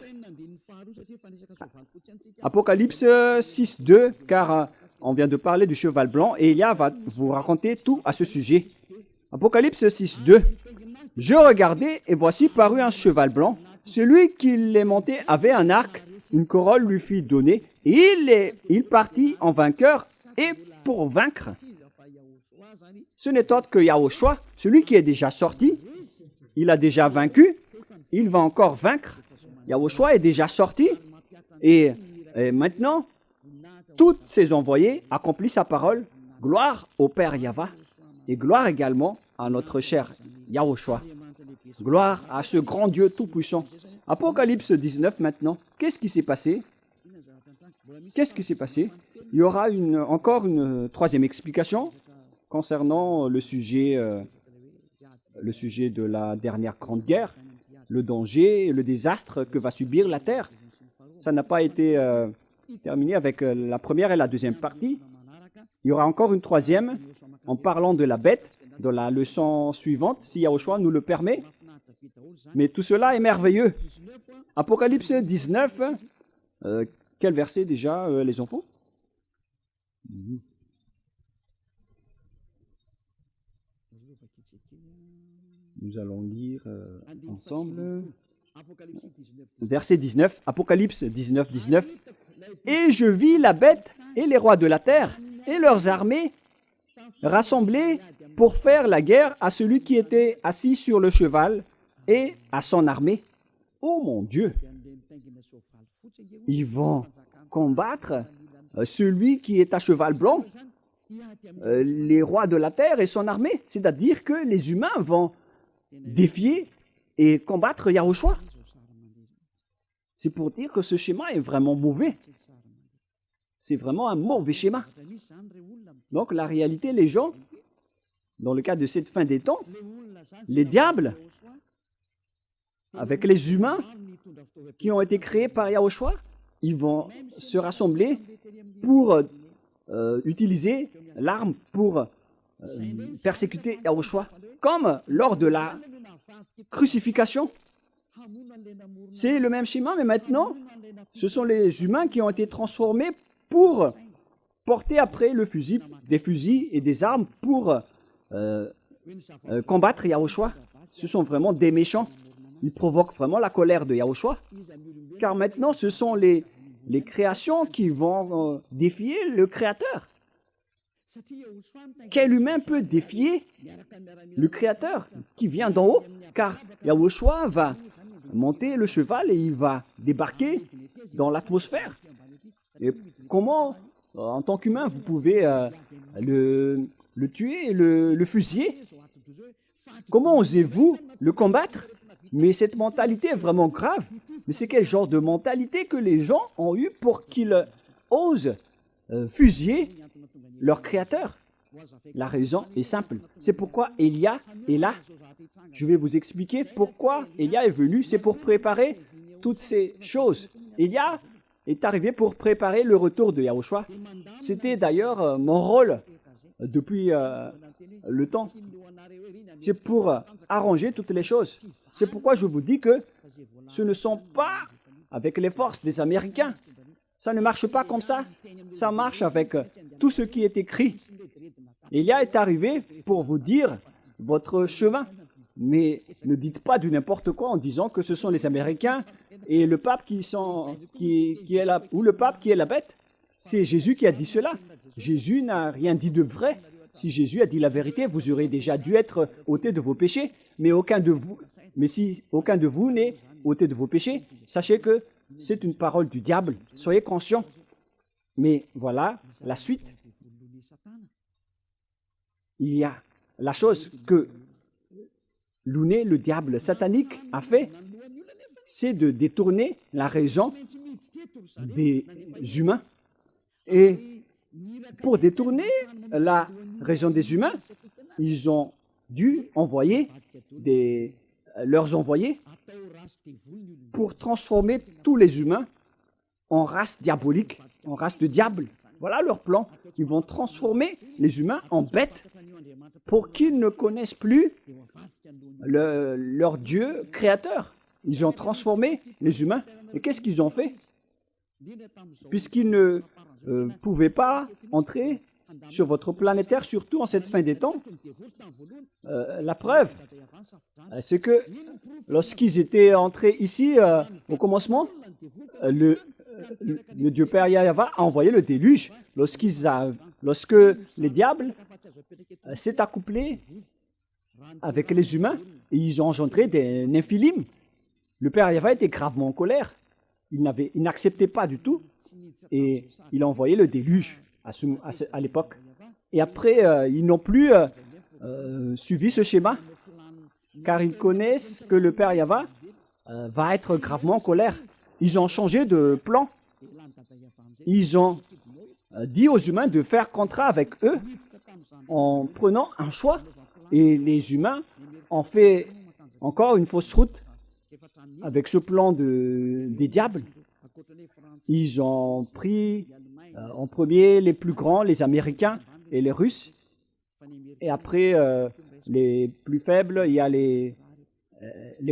Apocalypse 6, 2, car on vient de parler du cheval blanc et Élia va vous raconter tout à ce sujet. Apocalypse 6, 2. Je regardais et voici parut un cheval blanc. Celui qui les montait avait un arc, une corolle lui fut donnée et il partit en vainqueur et pour vaincre. Ce n'est autre que Yahushua, celui qui est déjà sorti. Il a déjà vaincu, il va encore vaincre. Yahushua est déjà sorti et maintenant, tous ses envoyés accomplissent sa parole. Gloire au Père Yahva et gloire également à notre cher Yahushua. Gloire à ce grand Dieu tout-puissant. Apocalypse 19 maintenant. Qu'est-ce qui s'est passé? Qu'est-ce qui s'est passé? Il y aura encore une troisième explication concernant le sujet de la dernière grande guerre, le danger, le désastre que va subir la terre. Ça n'a pas été terminé avec la première et la deuxième partie. Il y aura encore une troisième en parlant de la bête dans la leçon suivante, si Yahushua nous le permet. Mais tout cela est merveilleux. Apocalypse 19, quel verset déjà, les enfants? Nous allons lire ensemble. Verset 19, Apocalypse 19, 19. Et je vis la bête et les rois de la terre et leurs armées rassemblés pour faire la guerre à celui qui était assis sur le cheval et à son armée. Oh mon Dieu! Ils vont combattre celui qui est à cheval blanc, les rois de la terre et son armée. C'est-à-dire que les humains vont défier et combattre Yahushua. C'est pour dire que ce schéma est vraiment mauvais. C'est vraiment un mauvais schéma. Donc la réalité, les gens, dans le cas de cette fin des temps, les diables, avec les humains qui ont été créés par Yahushua, ils vont se rassembler pour utiliser l'arme pour persécuter Yahushua, comme lors de la crucifixion. C'est le même schéma, mais maintenant, ce sont les humains qui ont été transformés pour porter après des fusils et des armes pour combattre Yahushua. Ce sont vraiment des méchants. Ils provoquent vraiment la colère de Yahushua. Car maintenant, ce sont les créations qui vont défier le Créateur. Quel humain peut défier le Créateur qui vient d'en haut? Car Yahushua va monter le cheval et il va débarquer dans l'atmosphère. Et comment, en tant qu'humain, vous pouvez le tuer, le fusiller? Comment osez-vous le combattre? Mais cette mentalité est vraiment grave. Mais c'est quel genre de mentalité que les gens ont eu pour qu'ils osent fusiller leur Créateur? La raison est simple. C'est pourquoi Élia est là. Je vais vous expliquer pourquoi Élia est venu. C'est pour préparer toutes ces choses. Élia est arrivé pour préparer le retour de Yahushua. C'était d'ailleurs mon rôle depuis le temps. C'est pour arranger toutes les choses. C'est pourquoi je vous dis que ce ne sont pas avec les forces des Américains. Ça ne marche pas comme ça. Ça marche avec tout ce qui est écrit. Élia est arrivé pour vous dire votre chemin. Mais ne dites pas du n'importe quoi en disant que ce sont les Américains et le pape qui est là, ou le pape qui est la bête. C'est Jésus qui a dit cela. Jésus n'a rien dit de vrai. Si Jésus a dit la vérité, vous aurez déjà dû être ôté de vos péchés. Mais si aucun de vous n'est ôté de vos péchés, sachez que c'est une parole du diable. Soyez conscients. Mais voilà la suite. Il y a la chose que Louné, le diable satanique, a fait, c'est de détourner la raison des humains. Et pour détourner la raison des humains, ils ont dû envoyer des leur envoyer pour transformer tous les humains en race diabolique, en race de diable. Voilà leur plan. Ils vont transformer les humains en bêtes pour qu'ils ne connaissent plus leur Dieu créateur. Ils ont transformé les humains. Et qu'est-ce qu'ils ont fait? Puisqu'ils ne pouvaient pas entrer sur votre planète Terre, surtout en cette fin des temps. La preuve, c'est que lorsqu'ils étaient entrés ici, au commencement, le Dieu Père Yahvé a envoyé le déluge. Lorsque les diables s'est accouplé avec les humains, et ils ont engendré des Néphilim. Le Père Yahvé était gravement en colère. Il n'acceptait pas du tout. Et il a envoyé le déluge à l'époque. Et après, ils n'ont plus suivi ce schéma, car ils connaissent que le Père Yahvé va être gravement en colère. Ils ont changé de plan. Ils ont dit aux humains de faire contrat avec eux en prenant un choix. Et les humains ont fait encore une fausse route avec ce plan des diables. Ils ont pris en premier les plus grands, les Américains et les Russes. Et après, les plus faibles, il y a les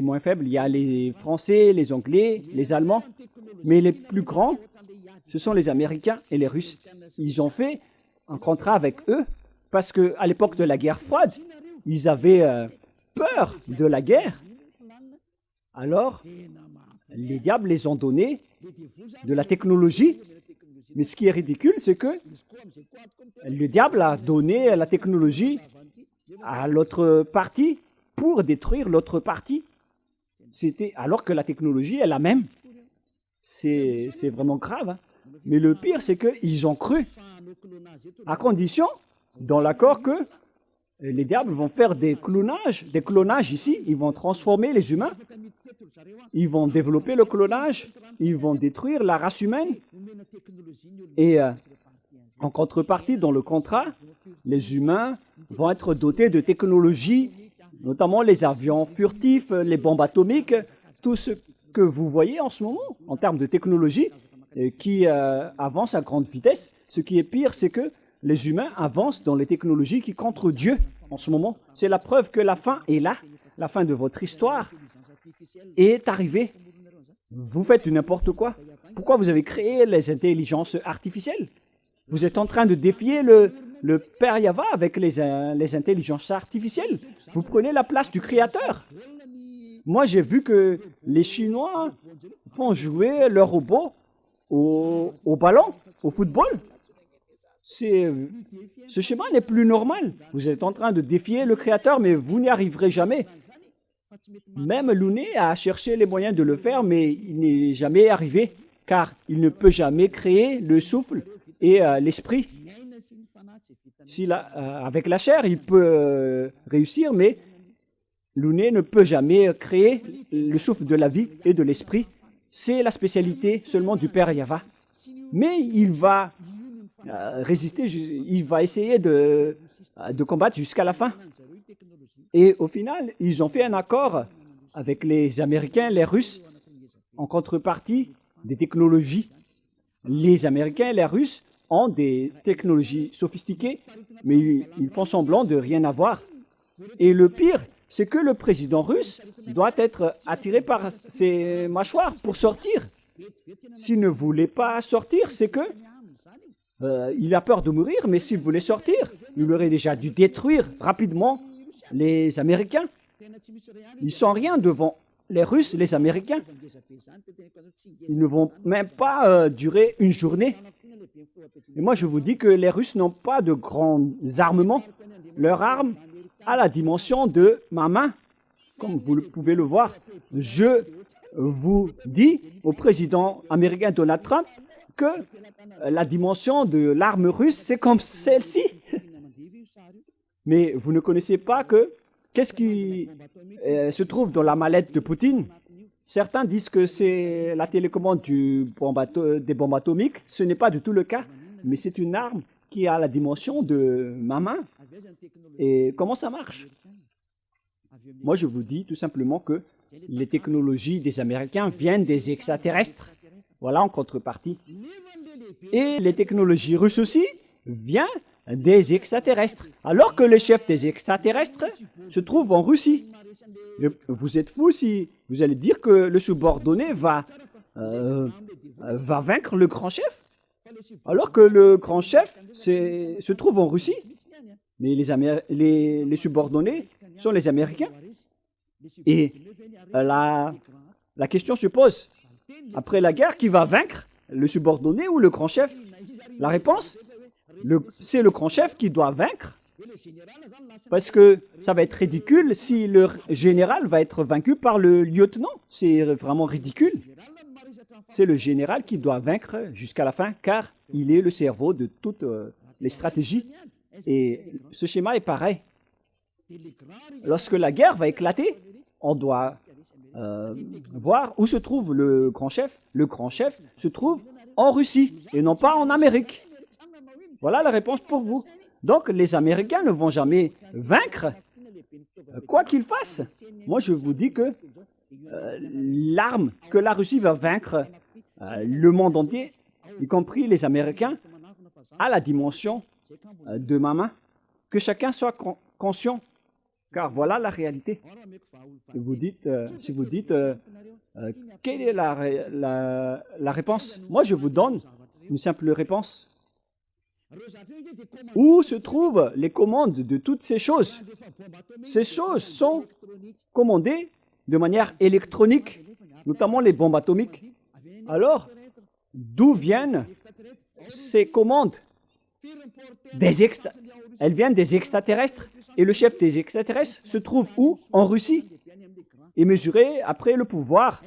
moins faibles, il y a les Français, les Anglais, les Allemands. Mais les plus grands, ce sont les Américains et les Russes. Ils ont fait un contrat avec eux parce qu'à l'époque de la guerre froide, ils avaient peur de la guerre. Alors, les diables les ont donné de la technologie. Mais ce qui est ridicule, c'est que le diable a donné la technologie à l'autre partie pour détruire l'autre partie. Alors que la technologie est la même. C'est vraiment grave. Hein? Mais le pire, c'est qu'ils ont cru, à condition, dans l'accord, que les diables vont faire des clonages ici. Ils vont transformer les humains. Ils vont développer le clonage. Ils vont détruire la race humaine. Et en contrepartie, dans le contrat, les humains vont être dotés de technologies, notamment les avions furtifs, les bombes atomiques, tout ce que vous voyez en ce moment en termes de technologie qui avance à grande vitesse. Ce qui est pire, c'est que les humains avancent dans les technologies qui contre Dieu en ce moment. C'est la preuve que la fin est là. La fin de votre histoire est arrivée. Vous faites du n'importe quoi. Pourquoi vous avez créé les intelligences artificielles? Vous êtes en train de défier le Père Yahvé avec les intelligences artificielles. Vous prenez la place du Créateur. Moi, j'ai vu que les Chinois font jouer leurs robots au ballon, au football. Ce schéma n'est plus normal. Vous êtes en train de défier le Créateur, mais vous n'y arriverez jamais. Même Lounet a cherché les moyens de le faire, mais il n'est jamais arrivé, car il ne peut jamais créer le souffle et l'esprit. Avec la chair, il peut réussir, mais Lounet ne peut jamais créer le souffle de la vie et de l'esprit. C'est la spécialité seulement du Père Yahvé. Mais il va résister, il va essayer de combattre jusqu'à la fin. Et au final, ils ont fait un accord avec les Américains, les Russes, en contrepartie des technologies. Les Américains et les Russes ont des technologies sophistiquées, mais ils font semblant de rien avoir. Et le pire, c'est que le président russe doit être attiré par ses mâchoires pour sortir. S'il ne voulait pas sortir, c'est que il a peur de mourir, mais s'il voulait sortir, il aurait déjà dû détruire rapidement les Américains. Ils ne sont rien devant les Russes, les Américains. Ils ne vont même pas durer une journée. Et moi, je vous dis que les Russes n'ont pas de grands armements. Leur arme a la dimension de ma main, comme vous pouvez le voir. Je vous dis au président américain Donald Trump que la dimension de l'arme russe, c'est comme celle-ci. Mais vous ne connaissez pas qu'est-ce qui se trouve dans la mallette de Poutine. Certains disent que c'est la télécommande des bombes atomiques. Ce n'est pas du tout le cas, mais c'est une arme qui a la dimension de ma main. Et comment ça marche? Moi, je vous dis tout simplement que les technologies des Américains viennent des extraterrestres. Voilà, en contrepartie. Et les technologies russes aussi viennent des extraterrestres. Alors que le chef des extraterrestres se trouve en Russie. Vous êtes fou si vous allez dire que le subordonné va vaincre le grand chef, alors que le grand chef se trouve en Russie. Mais les subordonnés sont les Américains. Et la question se pose, après la guerre, qui va vaincre, le subordonné ou le grand chef? La réponse, c'est le grand chef qui doit vaincre. Parce que ça va être ridicule si le général va être vaincu par le lieutenant. C'est vraiment ridicule. C'est le général qui doit vaincre jusqu'à la fin, car il est le cerveau de toutes les stratégies. Et ce schéma est pareil. Lorsque la guerre va éclater, on doit voir où se trouve le grand chef. Le grand chef se trouve en Russie et non pas en Amérique. Voilà la réponse pour vous. Donc, les Américains ne vont jamais vaincre, quoi qu'ils fassent. Moi, je vous dis que l'arme que la Russie va vaincre le monde entier, y compris les Américains, a la dimension de ma main. Que chacun soit conscient, car voilà la réalité. Si vous dites quelle est la réponse? Moi, je vous donne une simple réponse. Où se trouvent les commandes de toutes ces choses? Ces choses sont commandées de manière électronique, notamment les bombes atomiques. Alors, d'où viennent ces commandes? Elles viennent des extraterrestres. Et le chef des extraterrestres se trouve où? En Russie. Et mesurer après le pouvoir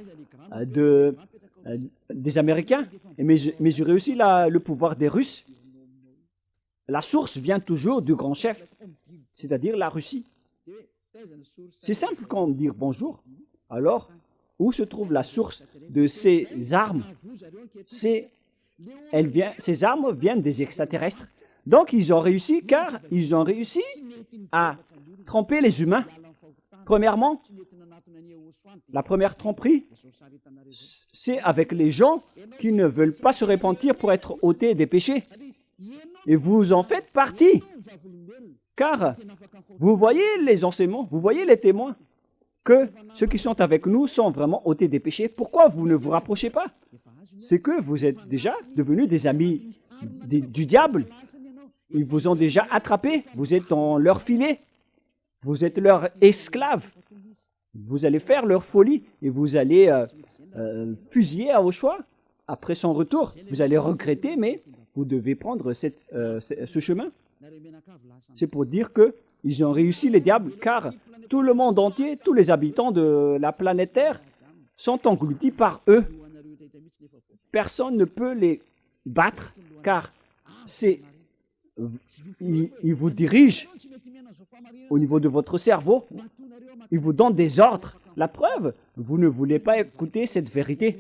des Américains. Et mesurer aussi le pouvoir des Russes. La source vient toujours du grand chef, c'est-à-dire la Russie. C'est simple comme dire bonjour. Alors, où se trouve la source de ces armes? Ces armes viennent des extraterrestres. Donc, ils ont réussi car ils ont réussi à tromper les humains. Premièrement, la première tromperie, c'est avec les gens qui ne veulent pas se repentir pour être ôtés des péchés. Et vous en faites partie, car vous voyez les enseignements, vous voyez les témoins, que ceux qui sont avec nous sont vraiment ôtés des péchés. Pourquoi vous ne vous rapprochez pas? C'est que vous êtes déjà devenus des amis du diable. Ils vous ont déjà attrapés, vous êtes dans leur filet, vous êtes leurs esclaves. Vous allez faire leur folie et vous allez fusiller à vos choix. Après son retour, vous allez regretter, mais vous devez prendre ce chemin. C'est pour dire qu'ils ont réussi les diables, car tout le monde entier, tous les habitants de la planète Terre sont engloutis par eux. Personne ne peut les battre, car ils vous dirigent au niveau de votre cerveau. Ils vous donnent des ordres. La preuve, vous ne voulez pas écouter cette vérité.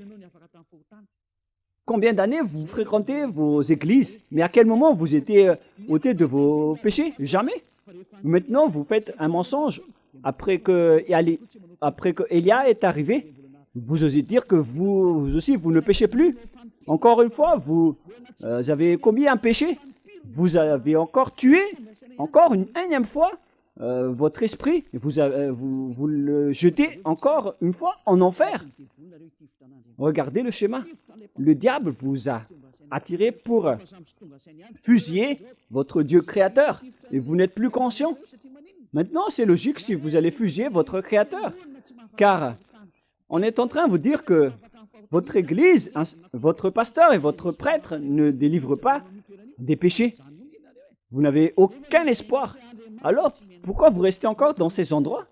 Combien d'années vous fréquentez vos églises? Mais à quel moment vous étiez ôté de vos péchés? Jamais. Maintenant, vous faites un mensonge. Après que Élia est arrivé, vous osez dire que vous aussi, vous ne péchez plus. Encore une fois, vous avez commis un péché. Vous avez encore tué, encore une énième fois, votre esprit. Vous le jetez encore une fois en enfer. Regardez le schéma. Le diable vous a attiré pour fusiller votre Dieu créateur et vous n'êtes plus conscient. Maintenant, c'est logique si vous allez fusiller votre créateur, car on est en train de vous dire que votre église, votre pasteur et votre prêtre ne délivrent pas des péchés. Vous n'avez aucun espoir. Alors, pourquoi vous restez encore dans ces endroits?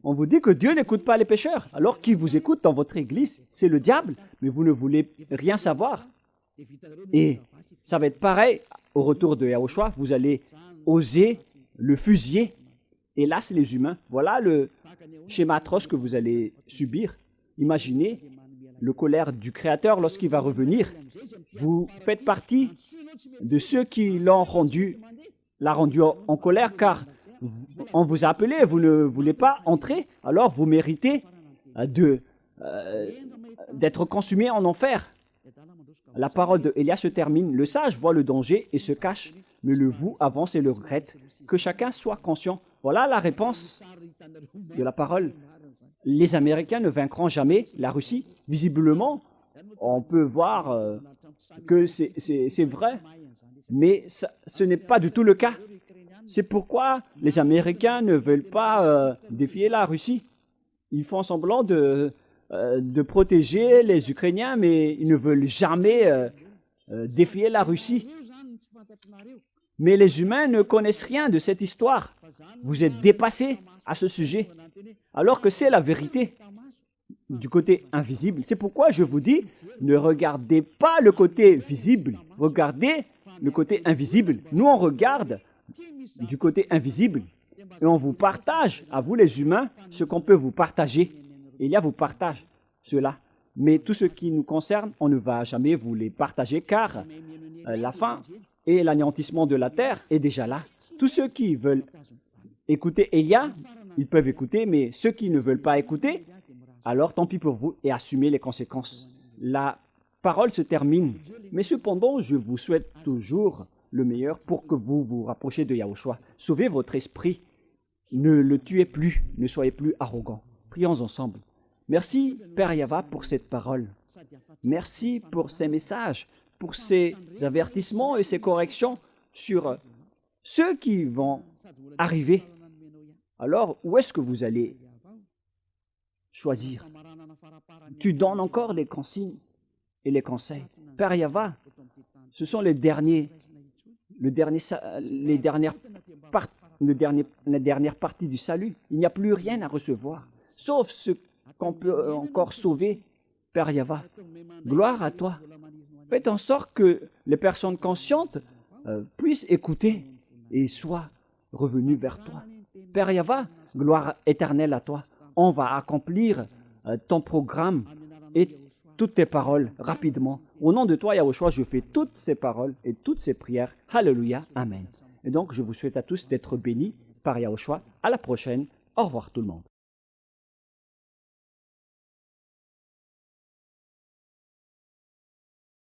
On vous dit que Dieu n'écoute pas les pécheurs. Alors, qui vous écoute dans votre église? C'est le diable, mais vous ne voulez rien savoir. Et ça va être pareil au retour de Yahushua. Vous allez oser le fusiller. Et là, c'est les humains. Voilà le schéma atroce que vous allez subir. Imaginez le colère du Créateur lorsqu'il va revenir. Vous faites partie de ceux qui l'a rendu en colère, car On vous a appelé, vous ne voulez pas entrer, alors vous méritez d'être consumé en enfer. La parole de Élia se termine. Le sage voit le danger et se cache, mais le vous avance et le regrette. Que chacun soit conscient. Voilà la réponse de la parole. Les Américains ne vaincront jamais la Russie. Visiblement, on peut voir que c'est vrai, mais ce n'est pas du tout le cas. C'est pourquoi les Américains ne veulent pas défier la Russie. Ils font semblant de protéger les Ukrainiens, mais ils ne veulent jamais défier la Russie. Mais les humains ne connaissent rien de cette histoire. Vous êtes dépassés à ce sujet, alors que c'est la vérité du côté invisible. C'est pourquoi je vous dis, ne regardez pas le côté visible, regardez le côté invisible. Nous, on regarde du côté invisible et on vous partage, à vous les humains, ce qu'on peut vous partager. Élia vous partage cela. Mais tout ce qui nous concerne, on ne va jamais vous les partager car la fin et l'anéantissement de la terre est déjà là. Tous ceux qui veulent écouter Élia, ils peuvent écouter, mais ceux qui ne veulent pas écouter, alors tant pis pour vous et assumez les conséquences. La parole se termine, mais cependant, je vous souhaite toujours le meilleur pour que vous vous rapprochiez de Yahushua. Sauvez votre esprit, ne le tuez plus, ne soyez plus arrogant. Prions ensemble. Merci, Père Yahva, pour cette parole. Merci pour ces messages, pour ces avertissements et ces corrections sur ceux qui vont arriver. Alors, où est-ce que vous allez choisir? Tu donnes encore les consignes et les conseils. Père Yahva, ce sont la dernière partie du salut. Il n'y a plus rien à recevoir, sauf ce qu'on peut encore sauver, Père Yahva. Gloire à toi. Faites en sorte que les personnes conscientes puissent écouter et soient revenues vers toi. Père Yahva, gloire éternelle à toi. On va accomplir ton programme et toutes tes paroles rapidement. Au nom de toi, Yahushua, je fais toutes ces paroles et toutes ces prières. Alléluia. Amen. Et donc, je vous souhaite à tous d'être bénis par Yahushua. À la prochaine. Au revoir tout le monde.